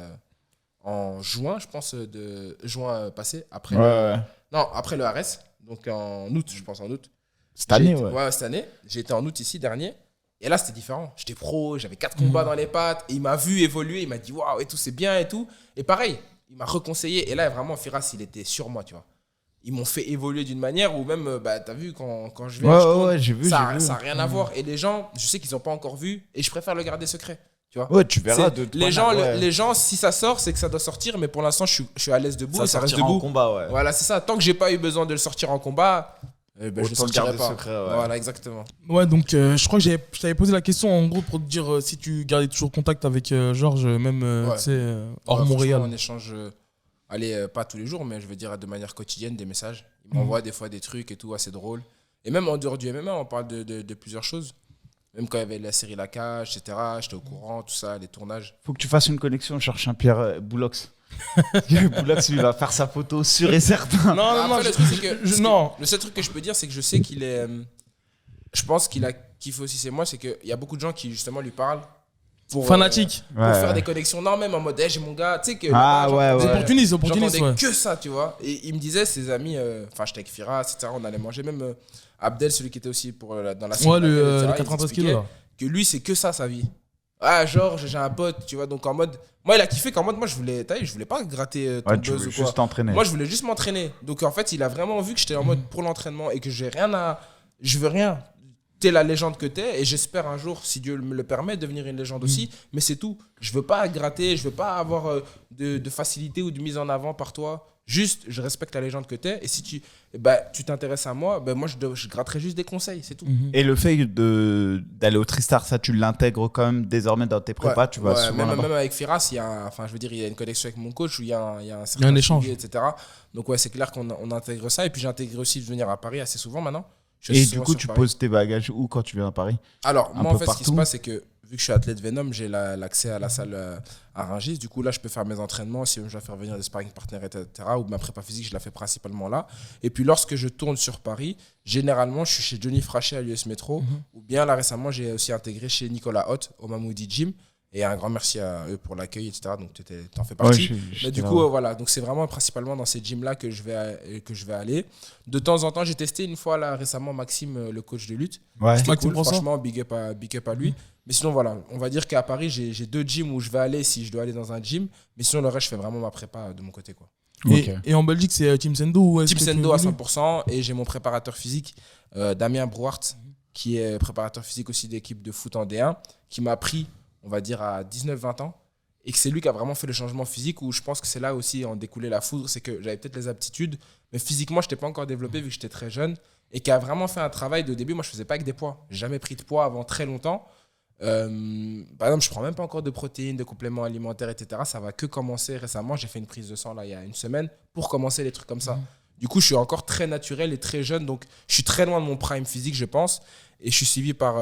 en juin, je pense, de juin passé, après, non, après le RS, donc en août, je pense, en août. Cette année, cette année. J'ai été en août ici, dernier. Et là, c'était différent. J'étais pro, j'avais 4 combats dans les pattes. Et il m'a vu évoluer, il m'a dit, waouh, et tout, c'est bien et tout. Et pareil, il m'a reconseillé. Et là, vraiment, Firas, il était sur moi, tu vois. Ils m'ont fait évoluer d'une manière où même, t'as vu, quand je viens, j'ai vu, ça n'a rien à voir. Et les gens, je sais qu'ils n'ont pas encore vu. Et je préfère le garder secret. Tu vois, ouais, tu verras. Les gens, si ça sort, c'est que ça doit sortir. Mais pour l'instant, je suis à l'aise debout. Ça reste debout. En combat, ouais. Voilà, c'est ça. Tant que j'ai pas eu besoin de le sortir en combat, je ne le sortirai pas. Secret, ouais. Voilà, exactement. Ouais, donc je crois que je t'avais posé la question en gros pour te dire si tu gardais toujours contact avec Georges, même tu sais, hors Montréal. On échange, pas tous les jours, mais je veux dire de manière quotidienne des messages. Il m'envoie des fois des trucs et tout, assez drôle. Et même en dehors du MMA, on parle de plusieurs choses. Même quand il y avait la série La Cage, etc., j'étais au courant, tout ça, les tournages. Faut que tu fasses une connexion, je cherche un Pierre Boulox. Boulox, lui, va faire sa photo, sûr et certain. Non, le seul truc que je peux dire, c'est que je sais qu'il est. Je pense qu'il a kiffé aussi, c'est moi, c'est qu'il y a beaucoup de gens qui, justement, lui parlent. Fanatique. Pour faire des connexions. Non, même en mode, j'ai mon gars, tu sais que. Opportuniste. J'entendais que ça, tu vois. Et il me disait, ses amis, enfin, j'étais avec Firas, etc., on allait manger, même Abdel, celui qui était aussi dans la série. Ouais, le 93 kilos. Que lui, c'est que ça, sa vie. Ah, genre, j'ai un pote, tu vois, donc en mode. Moi, il a kiffé qu'en mode, moi, je voulais pas gratter ton buzz ou quoi. Juste t'entraîner. Moi, je voulais juste m'entraîner. Donc, en fait, il a vraiment vu que j'étais en mode pour l'entraînement et que je veux rien. T'es la légende que t'es et j'espère un jour, si Dieu me le permet, devenir une légende aussi. Mais c'est tout. Je veux pas gratter, je veux pas avoir de facilité ou de mise en avant par toi. Juste, je respecte la légende que t'es. Et si tu t'intéresses à moi, moi, je gratterai juste des conseils, c'est tout. Et le fait d'aller au Tristar, ça, tu l'intègres quand même désormais dans tes prépas, tu vas souvent même avec Firas, il y a une connexion avec mon coach où il y a un certain échange, etc. Donc ouais, c'est clair qu'on intègre ça. Et puis j'ai intégré aussi de venir à Paris assez souvent maintenant. Et du coup, tu poses tes bagages où quand tu viens à Paris? Alors, moi, en fait, ce qui se passe, c'est que vu que je suis athlète Venom, j'ai l'accès à la salle à Rungis. Du coup, là, je peux faire mes entraînements. Si je dois faire venir des sparring partners, etc., ou ma prépa physique, je la fais principalement là. Et puis, lorsque je tourne sur Paris, généralement, je suis chez Johnny Frachet à l'US Metro. Ou bien, là, récemment, j'ai aussi intégré chez Nicolas Hott au Mamoudi Gym. Et un grand merci à eux pour l'accueil, etc. Donc, t'en fais partie. Mais du coup, voilà. Donc, c'est vraiment principalement dans ces gyms-là que je vais aller. De temps en temps, j'ai testé une fois, là, récemment, Maxime, le coach de lutte. Ouais. C'était cool, franchement, big up à lui. Mais sinon, voilà. On va dire qu'à Paris, j'ai 2 gyms où je vais aller si je dois aller dans un gym. Mais sinon, le reste, je fais vraiment ma prépa de mon côté, quoi. Et en Belgique, c'est Team Sendo Team Sendo à 100%. Et j'ai mon préparateur physique, Damien Brouart, qui est préparateur physique aussi d'équipe de foot en D1, qui m'a pris, on va dire, à 19-20 ans, et que c'est lui qui a vraiment fait le changement physique, où je pense que c'est là aussi en découlait la foudre, c'est que j'avais peut-être les aptitudes, mais physiquement, je n'étais pas encore développé vu que j'étais très jeune, et qui a vraiment fait un travail de début. Moi, je ne faisais pas avec des poids. Je n'ai jamais pris de poids avant très longtemps. Par exemple, je ne prends même pas encore de protéines, de compléments alimentaires, etc. Ça va que commencer récemment. J'ai fait une prise de sang là, il y a une semaine pour commencer les trucs comme ça. Du coup, je suis encore très naturel et très jeune, donc je suis très loin de mon prime physique, je pense. Et je suis suivi par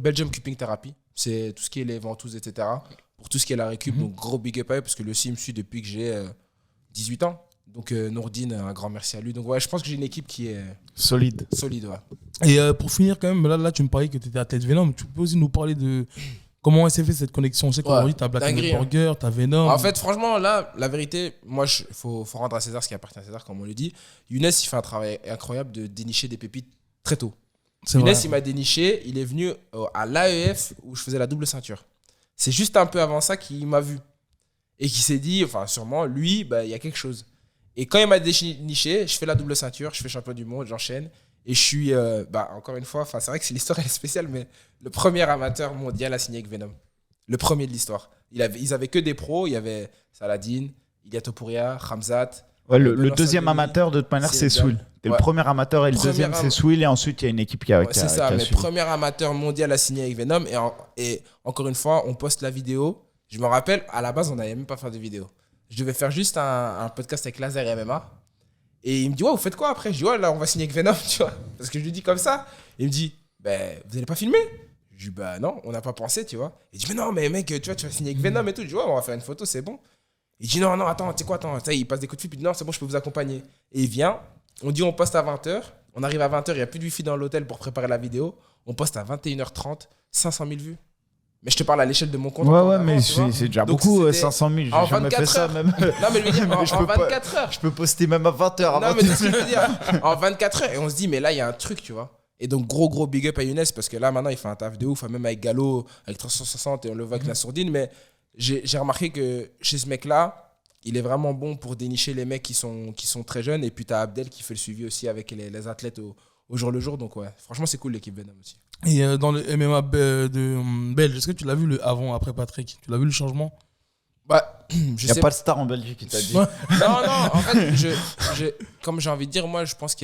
Belgium Cupping Therapy. C'est tout ce qui est les ventouses, etc. Pour tout ce qui est la récup. Donc, gros big up à eux, parce que le CIM me suit depuis que j'ai 18 ans. Donc, Nourdine, un grand merci à lui. Donc, ouais, je pense que j'ai une équipe qui est solide. Ouais. Et pour finir, quand même, là tu me parlais que tu étais athlète Venom. Tu peux aussi nous parler de comment s'est fait cette connexion? On sait qu'aujourd'hui, tu as Black Burger, tu as Venom. En fait, franchement, là, la vérité, moi, faut rendre à César ce qui appartient à César, comme on le dit. Younes, il fait un travail incroyable de dénicher des pépites très tôt. Younes, il m'a déniché, il est venu à l'AEF où je faisais la double ceinture. C'est juste un peu avant ça qu'il m'a vu. Et qu'il s'est dit, enfin, sûrement, lui, il y a quelque chose. Et quand il m'a déniché, je fais la double ceinture, je fais champion du monde, j'enchaîne. Et je suis, encore une fois, c'est vrai que l'histoire est spéciale, mais le premier amateur mondial à signer avec Venom. Le premier de l'histoire. Ils avaient que des pros, il y avait Saladin, Ilia Topuria, Khamzat. Ouais, le deuxième amateur, de toute manière, c'est Souil. T'es le premier amateur et le deuxième, c'est Souil. Et ensuite, il y a une équipe qui a c'est ça, mais premier amateur mondial à signer avec Venom. Et encore une fois, on poste la vidéo. Je me rappelle, à la base, on n'allait même pas faire de vidéo. Je devais faire juste un podcast avec Laser et MMA. Et il me dit, ouais, vous faites quoi après? Je dis, ouais, là, on va signer avec Venom, tu vois. Parce que je lui dis comme ça. Il me dit, ben, vous allez pas filmer? Je dis, bah non, on n'a pas pensé, tu vois. Il dit, mais non, mais mec, tu vois, tu vas signer avec Venom et tout. Je dis, ouais, on va faire une photo, c'est bon. Il dit, non, attends, tu sais quoi, attends. Il passe des coups de fil, puis il dit, non, c'est bon, je peux vous accompagner. Et il vient, on dit, on poste à 20h. On arrive à 20h, il n'y a plus de wifi dans l'hôtel pour préparer la vidéo. On poste à 21h30, 500 000 vues. Mais je te parle à l'échelle de mon compte. Ouais, mais c'est déjà donc, beaucoup, 500 000. J'ai jamais fait ça, même. Non, mais je veux dire, en 24 heures. Je peux poster même à 20h. Non, mais c'est ce que je veux dire. En 24 heures. Et on se dit, mais là, il y a un truc, tu vois. Et donc, gros big up à Younes, parce que là, maintenant, il fait un taf de ouf, même avec Gallo, avec 360, et on le voit avec la sourdine. Mais j'ai remarqué que chez ce mec-là, il est vraiment bon pour dénicher les mecs qui sont très jeunes. Et puis, t'as Abdel qui fait le suivi aussi avec les athlètes au jour le jour. Donc, ouais, franchement, c'est cool l'équipe Venom aussi. Et dans le MMA belge, est-ce que tu l'as vu le avant-après Patrick? Tu l'as vu le changement? Bah, Il n'y a pas de star en Belgique qui t'a dit. Non, en fait, comme j'ai envie de dire, moi, je pense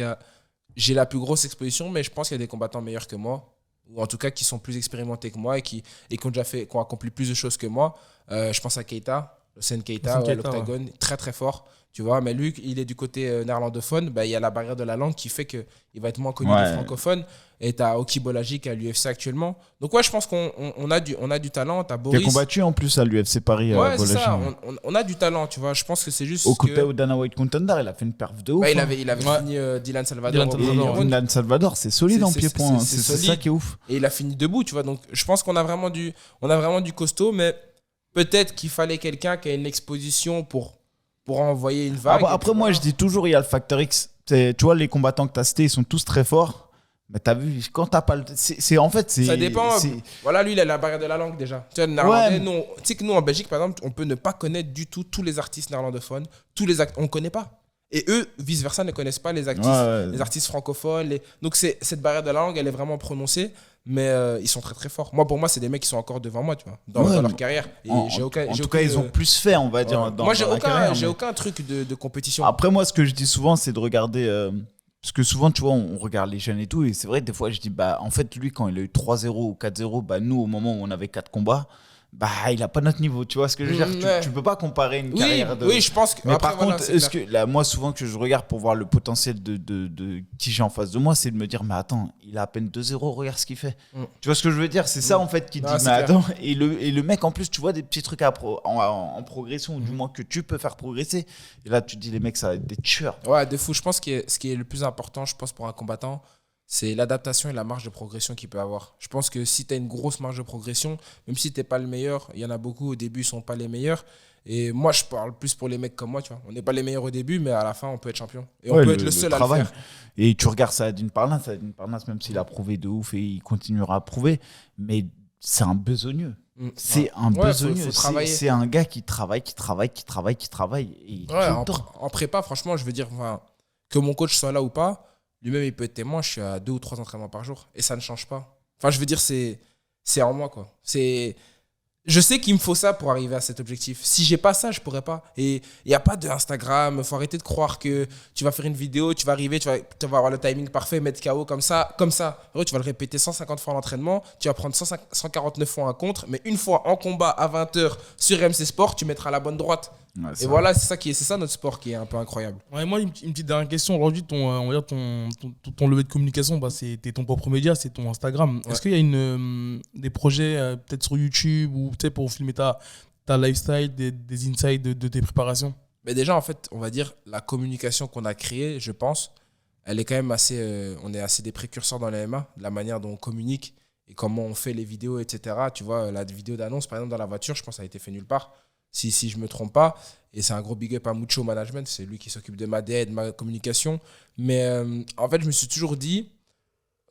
j'ai la plus grosse exposition, mais je pense qu'il y a des combattants meilleurs que moi, ou en tout cas qui sont plus expérimentés que moi et qui ont accompli plus de choses que moi. Je pense à Keita, Hussein Keita, l'Octagone, très très fort. Tu vois, mais lui, il est du côté néerlandophone. Bah, il y a la barrière de la langue qui fait qu'il va être moins connu des francophones. Et tu as Oki Bolagic à l'UFC actuellement. Donc, ouais, je pense qu'on a du talent. Tu as Boris. Qui a combattu en plus à l'UFC Paris. Ouais, c'est ça. On a du talent, tu vois. Je pense que c'est juste. Au côté de Dana White Contender, il a fait une perf de ouf. Ouais, il avait fini Dylan Salvador. Dylan Salvador, c'est solide en pied-point. C'est ça qui est ouf. Et il a fini debout, tu vois. Donc, je pense qu'on a vraiment du costaud, mais peut-être qu'il fallait quelqu'un qui a une exposition pour envoyer une vague. Après moi, je dis toujours, il y a le facteur X. Tu vois, les combattants que tu as cités, ils sont tous très forts. Mais t'as vu, quand t'as pas le. En fait, c'est. Ça dépend. Voilà, lui, il a la barrière de la langue déjà. Tu vois, le néerlandais, tu sais que nous, en Belgique, par exemple, on peut ne pas connaître du tout tous les artistes néerlandophones. On ne connaît pas. Et eux, vice-versa, ne connaissent pas les artistes francophones. Donc, cette barrière de la langue, elle est vraiment prononcée. Mais ils sont très très forts. Pour moi, c'est des mecs qui sont encore devant moi, tu vois, dans leur carrière. Et en tout cas, ils ont plus fait, on va dire. Moi, j'ai aucun truc de compétition. Après, moi, ce que je dis souvent, c'est de regarder. Parce que souvent, tu vois, on regarde les jeunes et tout. Et c'est vrai, des fois, je dis, bah, en fait, lui, quand il a eu 3-0 ou 4-0, bah, nous, au moment où on avait 4 combats, bah, il a pas notre niveau. Tu vois ce que je veux dire? Tu peux pas comparer une carrière de. Oui, je pense que. Mais après, par contre, là, moi, souvent que je regarde pour voir le potentiel de qui j'ai en face de moi, c'est de me dire, mais attends, il a à peine 2-0, regarde ce qu'il fait. Tu vois ce que je veux dire? C'est ça, en fait, qui dit, mais attends. Et le mec, en plus, tu vois des petits trucs en progression, ou du moins que tu peux faire progresser. Et là, tu te dis, les mecs, ça va être des tueurs. Ouais, de fou. Je pense que ce qui est le plus important, je pense, pour un combattant, c'est l'adaptation et la marge de progression qu'il peut avoir. Je pense que si tu as une grosse marge de progression, même si tu n'es pas le meilleur, il y en a beaucoup au début, ils ne sont pas les meilleurs. Et moi, je parle plus pour les mecs comme moi, tu vois. On n'est pas les meilleurs au début, mais à la fin, on peut être champion. Et on peut être le seul à le faire. Et tu regardes Saadine Parnasse, même s'il a prouvé de ouf et il continuera à prouver, mais c'est un besogneux. C'est un besogneux. C'est un gars qui travaille. Et en prépa, franchement, je veux dire, que mon coach soit là ou pas, lui-même, il peut être témoin. Je suis à 2 ou 3 entraînements par jour. Et ça ne change pas. Enfin, je veux dire, c'est en moi, quoi. Je sais qu'il me faut ça pour arriver à cet objectif. Si j'ai pas ça, je pourrais pas. Et il n'y a pas d'Instagram. Il faut arrêter de croire que tu vas faire une vidéo, tu vas arriver, tu vas avoir le timing parfait, mettre KO comme ça. Tu vas le répéter 150 fois à l'entraînement. Tu vas prendre 149 fois un contre. Mais une fois en combat à 20h sur MC Sport, tu mettras la bonne droite. Ouais, et voilà, c'est ça notre sport qui est un peu incroyable. Ouais, moi, une petite dernière question. Aujourd'hui, on va dire ton levier de communication, c'était ton propre média, c'est ton Instagram. Ouais. Est-ce qu'il y a des projets peut-être sur YouTube ou peut-être pour filmer ta lifestyle, des insights de tes préparations? Mais déjà, en fait, on va dire la communication qu'on a créée, je pense, elle est quand même assez. On est assez des précurseurs dans la MMA, de la manière dont on communique et comment on fait les vidéos, etc. Tu vois, la vidéo d'annonce, par exemple, dans la voiture, je pense que ça a été fait nulle part. Si je ne me trompe pas. Et c'est un gros big up à Mucho Management. C'est lui qui s'occupe de ma DA et de ma communication. Mais en fait, je me suis toujours dit,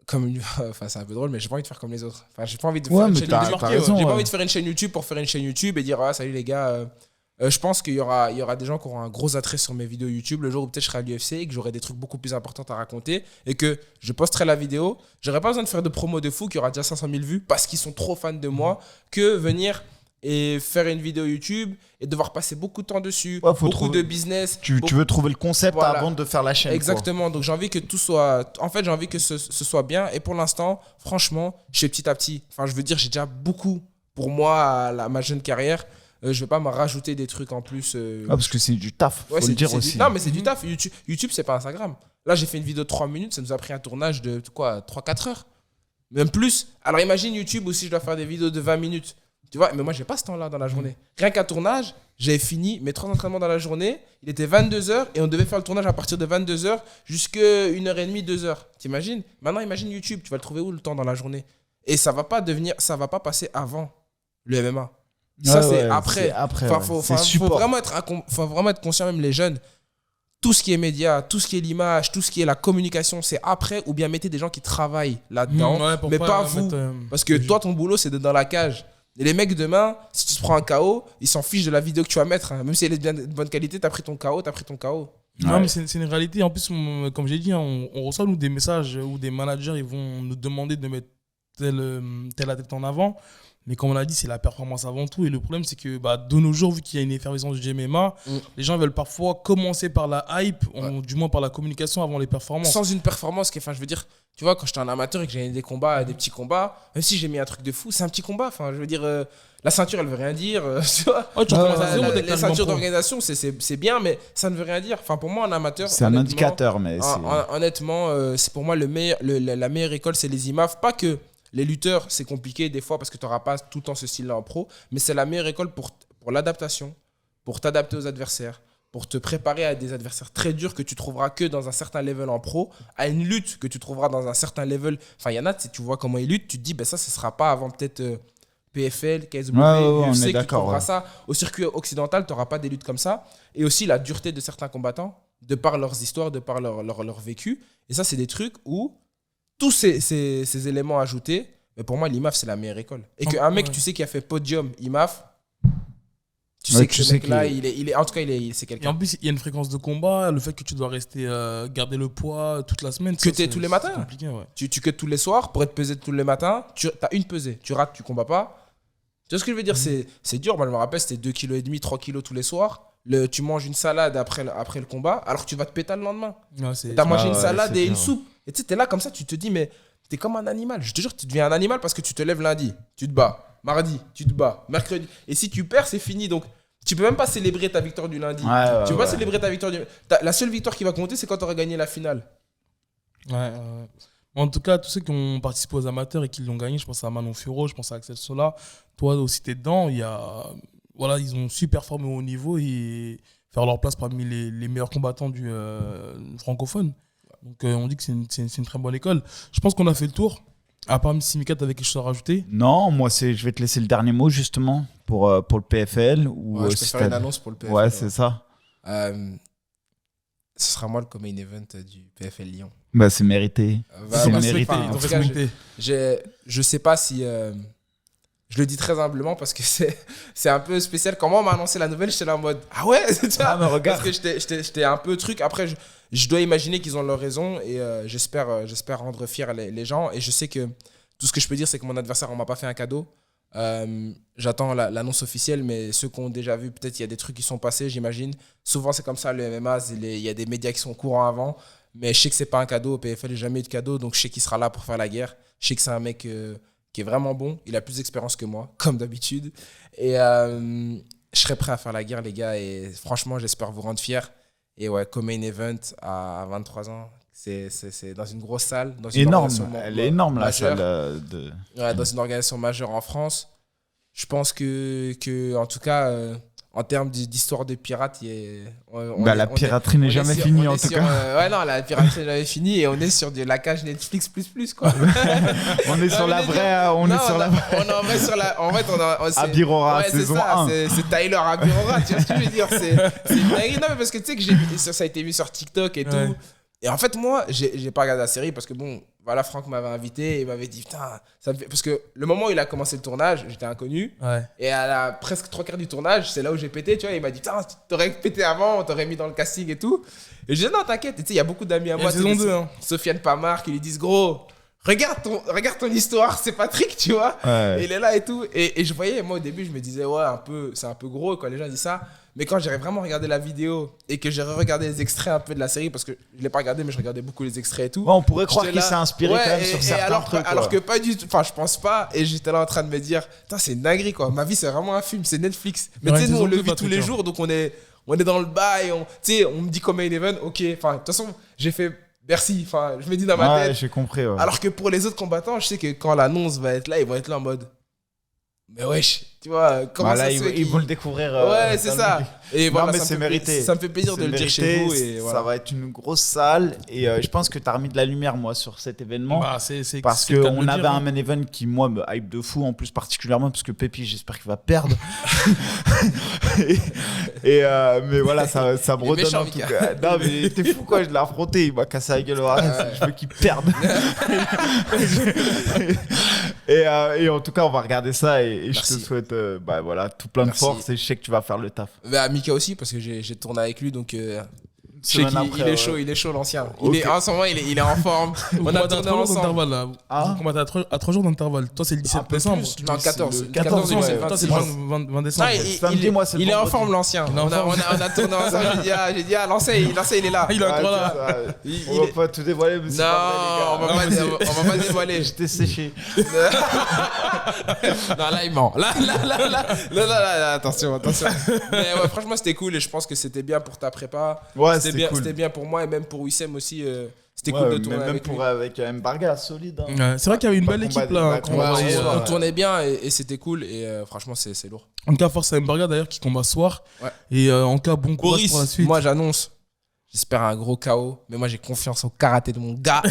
c'est un peu drôle, mais j'ai pas envie de faire comme les autres. J'ai pas envie de faire une chaîne YouTube. J'ai pas envie de faire une chaîne YouTube pour faire une chaîne YouTube et dire salut les gars. Je pense qu'il y aura des gens qui auront un gros attrait sur mes vidéos YouTube le jour où peut-être je serai à l'UFC et que j'aurai des trucs beaucoup plus importants à raconter et que je posterai la vidéo. J'aurai pas besoin de faire de promo de fou qui aura déjà 500 000 vues parce qu'ils sont trop fans de moi que venir et faire une vidéo YouTube et devoir passer beaucoup de temps dessus, beaucoup de business. Tu veux trouver le concept avant de faire la chaîne. Exactement. Quoi. Donc j'ai envie que tout soit. En fait, j'ai envie que ce soit bien. Et pour l'instant, franchement, je fais petit à petit. Enfin, je veux dire, j'ai déjà beaucoup pour moi à ma jeune carrière. Je vais pas me rajouter des trucs en plus. Parce que c'est du taf, faut le dire aussi. Non, mais c'est du taf. YouTube, c'est pas Instagram. Là, j'ai fait une vidéo de 3 minutes, ça nous a pris un tournage de quoi, 3-4 heures. Même plus. Alors imagine YouTube aussi, je dois faire des vidéos de 20 minutes. Tu vois, mais moi, j'ai pas ce temps-là dans la journée. Rien qu'un tournage, j'ai fini mes 3 entraînements dans la journée. Il était 22h et on devait faire le tournage à partir de 22h jusqu'à 1h30, 2h. T'imagines? Maintenant, imagine YouTube, tu vas le trouver où le temps dans la journée? Et ça va pas passer avant le MMA. Ça, c'est après. Faut vraiment être conscient, même les jeunes. Tout ce qui est média, tout ce qui est l'image, tout ce qui est la communication, c'est après, ou bien mettez des gens qui travaillent là-dedans, mais pas vous. Parce que toi, ton boulot, c'est d'être dans la cage. Et les mecs, demain, si tu te prends un KO, ils s'en fichent de la vidéo que tu vas mettre. Même si elle est de bonne qualité, t'as pris ton KO. Non, mais c'est une réalité. En plus, comme j'ai dit, on reçoit nous des messages où des managers ils vont nous demander de mettre telle athlète en avant. Mais comme on l'a dit, c'est la performance avant tout. Et le problème, c'est que de nos jours, vu qu'il y a une effervescence du MMA, les gens veulent parfois commencer par la hype, du moins par la communication avant les performances. Sans une performance, je veux dire, tu vois, quand j'étais un amateur et que j'avais des petits combats, même si j'ai mis un truc de fou, c'est un petit combat. Enfin, je veux dire, la ceinture, elle veut rien dire. Tu vois, les ceintures d'organisation, c'est bien, mais ça ne veut rien dire. Enfin, pour moi, un amateur. C'est un indicateur, mais honnêtement, c'est pour moi la meilleure école, c'est les IMAF. Pas que. Les lutteurs, c'est compliqué des fois parce que tu n'auras pas tout le temps ce style-là en pro, mais c'est la meilleure école pour l'adaptation, pour t'adapter aux adversaires, pour te préparer à des adversaires très durs que tu trouveras que dans un certain level en pro, à une lutte que tu trouveras dans un certain level. Enfin, il y en a, tu vois comment ils luttent, tu te dis, ça ne sera pas avant peut-être PFL, KSW, UFC, que tu trouveras ça. Au circuit occidental, tu n'auras pas des luttes comme ça. Et aussi la dureté de certains combattants, de par leurs histoires, de par leur vécu. Et ça, c'est des trucs où tous ces éléments ajoutés, mais pour moi, l'IMAF, c'est la meilleure école. Et qu'un mec, tu sais, qui a fait podium IMAF, tu sais que ce mec-là, en tout cas, c'est quelqu'un. Et en plus, il y a une fréquence de combat, le fait que tu dois rester garder le poids toute la semaine. Que tu es tous les matins. Compliqué, ouais. Tu cuts tous les soirs pour être pesé tous les matins. Tu as une pesée. Tu rates, tu combats pas. Tu vois ce que je veux dire? C'est dur. Moi, je me rappelle, c'était 2,5 kg, 3 kg tous les soirs. Tu manges une salade après le combat, alors que tu vas te péter le lendemain. Tu as mangé une salade et une soupe. Et tu sais, t'es là comme ça, tu te dis, mais t'es comme un animal. Je te jure, tu deviens un animal parce que tu te lèves lundi, tu te bats. Mardi, tu te bats. Mercredi. Et si tu perds, c'est fini. Donc, tu peux même pas célébrer ta victoire du lundi. Tu peux pas célébrer ta victoire du... La seule victoire qui va compter, c'est quand tu auras gagné la finale. En tout cas, tous ceux qui ont participé aux amateurs et qui l'ont gagné, je pense à Manon Furo, je pense à Axel Sola. Toi aussi, t'es dedans. Ils ont su performer au haut niveau et faire leur place parmi les meilleurs combattants du francophone. Donc on dit que c'est une très bonne école. Je pense qu'on a fait le tour. À part si Mika, t'avais quelque chose à rajouter? Non, moi je vais te laisser le dernier mot justement pour le PFL. Je peux faire une annonce pour le PFL. Ouais, c'est ça. Ce sera moi le co-main event du PFL Lyon. C'est mérité. C'est mérité. En tout cas, je sais pas si... je le dis très humblement parce que c'est un peu spécial. Quand moi, on m'a annoncé la nouvelle, j'étais là en mode ah ouais, mais regarde. Parce que j'étais un peu truc. Après, je dois imaginer qu'ils ont leur raison et j'espère rendre fiers les gens. Et je sais que tout ce que je peux dire, c'est que mon adversaire, on m'a pas fait un cadeau. J'attends l'annonce officielle, mais ceux qui ont déjà vu, peut-être il y a des trucs qui sont passés, j'imagine. Souvent, c'est comme ça, le MMA, il y a des médias qui sont au courant avant. Mais je sais que c'est pas un cadeau. Au PFL, j'ai jamais eu de cadeau, donc je sais qu'il sera là pour faire la guerre. Je sais que c'est un mec qui est vraiment bon. Il a plus d'expérience que moi, comme d'habitude. Et je serai prêt à faire la guerre, les gars. Et franchement, j'espère vous rendre fiers. Et ouais, co-main event à 23 ans, c'est dans une grosse salle. Elle est énorme, la salle. Dans une organisation majeure en France. Je pense que en tout cas, en termes d'histoire de pirates, la piraterie n'est jamais finie, en tout cas. La piraterie n'est jamais finie et on est sur de la cage Netflix plus, quoi. On est sur la vraie. On est sur la vraie. On est en vrai sur la. En fait, Abirora, saison 1. C'est Tyler Abirora, tu vois ce que je veux dire? C'est une dinguerie. Non, mais parce que tu sais que ça a été vu sur TikTok et tout. Et en fait, moi, j'ai pas regardé la série parce que voilà, Franck m'avait invité et il m'avait dit putain, ça me fait... parce que le moment où il a commencé le tournage, j'étais inconnu. Et à la presque 3/4 du tournage, c'est là où j'ai pété, tu vois. Il m'a dit putain, t'aurais pété avant, on t'aurait mis dans le casting et tout. Et je dis non, t'inquiète, tu sais, il y a beaucoup d'amis à moi. Saison 2, Sofiane Pamar qui lui disent gros, regarde ton histoire, c'est Patrick, tu vois. Ouais. Et il est là et tout. Et je voyais, moi au début, je me disais, ouais, c'est un peu gros quand les gens disent ça. Mais quand j'ai vraiment regardé la vidéo et que j'ai regardé les extraits un peu de la série, parce que je ne l'ai pas regardé, mais je regardais beaucoup les extraits et tout. Ouais, on pourrait croire J'étais qu'il là, s'est inspiré quand même sur certains trucs. Alors que pas du tout. Enfin, je pense pas. Et j'étais là en train de me dire, putain, c'est une dinguerie, quoi. Ma vie, c'est vraiment un film, c'est Netflix. Mais Ouais, tu sais, nous, on c'est le surtout vit tous les jours, donc on est dans le bail. On me dit comme Eleven, ok. Enfin, de toute façon, j'ai fait Bercy. Enfin, je me dis dans ma Ouais, tête. j'ai compris. Ouais. Alors que pour les autres combattants, je sais que quand l'annonce va être là, ils vont être là en mode. Mais wesh, tu vois, comment Voilà, ça se fait ils vont le découvrir. Ouais, c'est ça. Et voilà, non, mais ça c'est me fait mérité. Ça me fait plaisir C'est de le dire chez mérité, vous. Et voilà. Ça va être une grosse salle. Et je pense que tu as remis de la lumière, moi, sur cet événement. Bah, Parce c'est le cas de qu'on le avait dire, un hein. main event qui, moi, me hype de fou. En plus, particulièrement parce que Pépi, j'espère qu'il va perdre. Mais voilà, ça me Il est redonne méchant, en tout Mika. cas. Non, mais t'es fou, quoi. Je l'ai affronté. Il m'a cassé la gueule au reste. Je veux qu'il perde. Et en tout cas, on va regarder ça. Et je te Merci. souhaite voilà, tout plein de Merci. force. Et je sais que tu vas faire le taf. Bah, Mika aussi, parce que j'ai tourné avec lui, donc je sais Semaine qu'il après, il est ouais. chaud, il est chaud l'ancien. Ok. En ce moment, il est en forme. Vous On a combattez à tourné 3 jours ensemble. d'intervalle là. Ah. Vous combattez à 3 jours d'intervalle. Toi, c'est le 17 Un peu décembre. plus. Non, 14. Le 14 ouais. toi, c'est le 20 décembre. Ah, Samedi, moi, c'est le il est en vendredi. forme l'ancien. Il est en On forme. a tourné ensemble. J'ai dit, l'ancien, il est là. Il a un Ouais, droit là. c'est ça. Il On va est- pas tout dévoiler, mais c'est Non, pas on vrai, les gars. va pas dévoiler. J'étais séché. Non, là, il ment. Là, attention. Mais ouais, franchement, c'était cool et je pense que c'était bien pour ta prépa. Ouais, C'était cool. bien pour moi et même pour Wissem aussi. C'était Ouais, cool de mais tourner même avec lui. avec Mbarga, solide. Hein. Ouais, c'est vrai qu'il y avait une Pas belle combat- équipe là. pas qu'on combat va Ouais, voir. ce soir. on tournait bien et c'était cool et franchement, c'est lourd. En tout cas, force à Mbarga d'ailleurs qui combat ce soir. Ouais. Et en tout cas, bon courage pour la suite. Moi j'annonce. J'espère un gros KO, mais moi j'ai confiance au karaté de mon gars.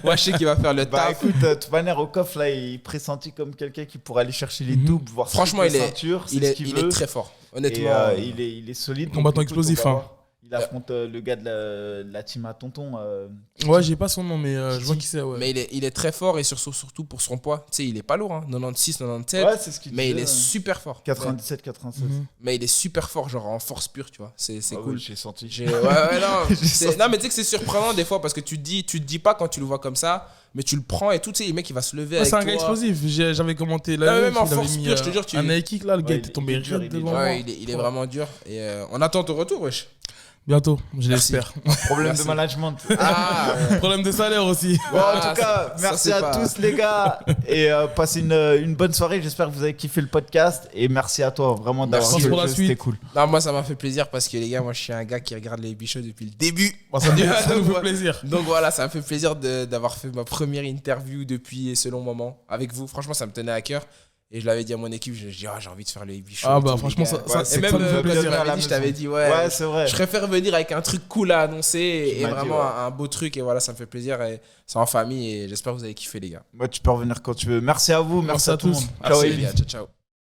Moi je sais qu'il va faire le Bah taf. écoute, de toute manière, au coffre, là, il est pressenti comme quelqu'un qui pourrait aller chercher les doubles, voir Franchement, les il est- ceintures, c'est Il ce est, qu'il il veut. est très fort, Et honnêtement. il est solide. Combattant donc, écoute, explosif, on va hein. voir. Il affronte le gars de la team à tonton. Ouais, j'ai pas son nom, mais je vois qui c'est. Ouais. Mais il est très fort et surtout pour son poids. Tu sais, il est pas lourd, hein, 96, 97. Ouais, c'est ce qu'il Mais il disait, est super fort. 97, 96. Mais il est super fort, genre en force pure, tu vois. C'est Ah cool. oui, j'ai senti. Ouais, non. Non, mais tu sais que c'est surprenant des fois parce que tu te dis pas quand tu le vois comme ça, mais tu le prends et tout, tu sais, le mec il va se lever Ouais, avec c'est un toi. gars explosif. J'avais commenté Non, là. mais même en il avait force mis, pure, je te jure, tu- un high kick là, le gars Ouais, était tombé il est dur, direct il est devant dur. moi. Ouais, il est vraiment dur. Et on attend ton retour, wesh. Bientôt, je Merci. l'espère. Problème Merci. de management. Ah, Problème de salaire aussi. Bon, en Ah, tout cas, ça, merci c'est à pas- tous les gars et passez une bonne soirée. J'espère que vous avez kiffé le podcast et merci à toi vraiment d'avoir Merci joué pour le la jeu, suite. c'était cool. non, moi ça m'a fait plaisir parce que les gars, moi je suis un gars qui regarde les bichos depuis le début. Bon, ça nous Donc, fait plaisir. Donc voilà, ça me fait plaisir d'avoir fait ma première interview depuis ce long moment avec vous. Franchement, ça me tenait à cœur. Et je l'avais dit à mon équipe, j'ai envie de faire les bichos. Ah et bah tout, franchement, les gars. ça Ouais, Et même ça me fait quand tu plaisir. à la m'avais dit, je t'avais maison. dit, Ouais, c'est vrai. je préfère venir avec un truc cool à annoncer et m'as dit, vraiment ouais. un beau truc. Et voilà, ça me fait plaisir. Et c'est en famille et j'espère que vous avez kiffé, les gars. Moi, tu peux revenir quand tu veux. Merci à vous, merci Merci à à tout le tous. monde. Merci, Ciao, les Ellie. gars. Ciao, ciao.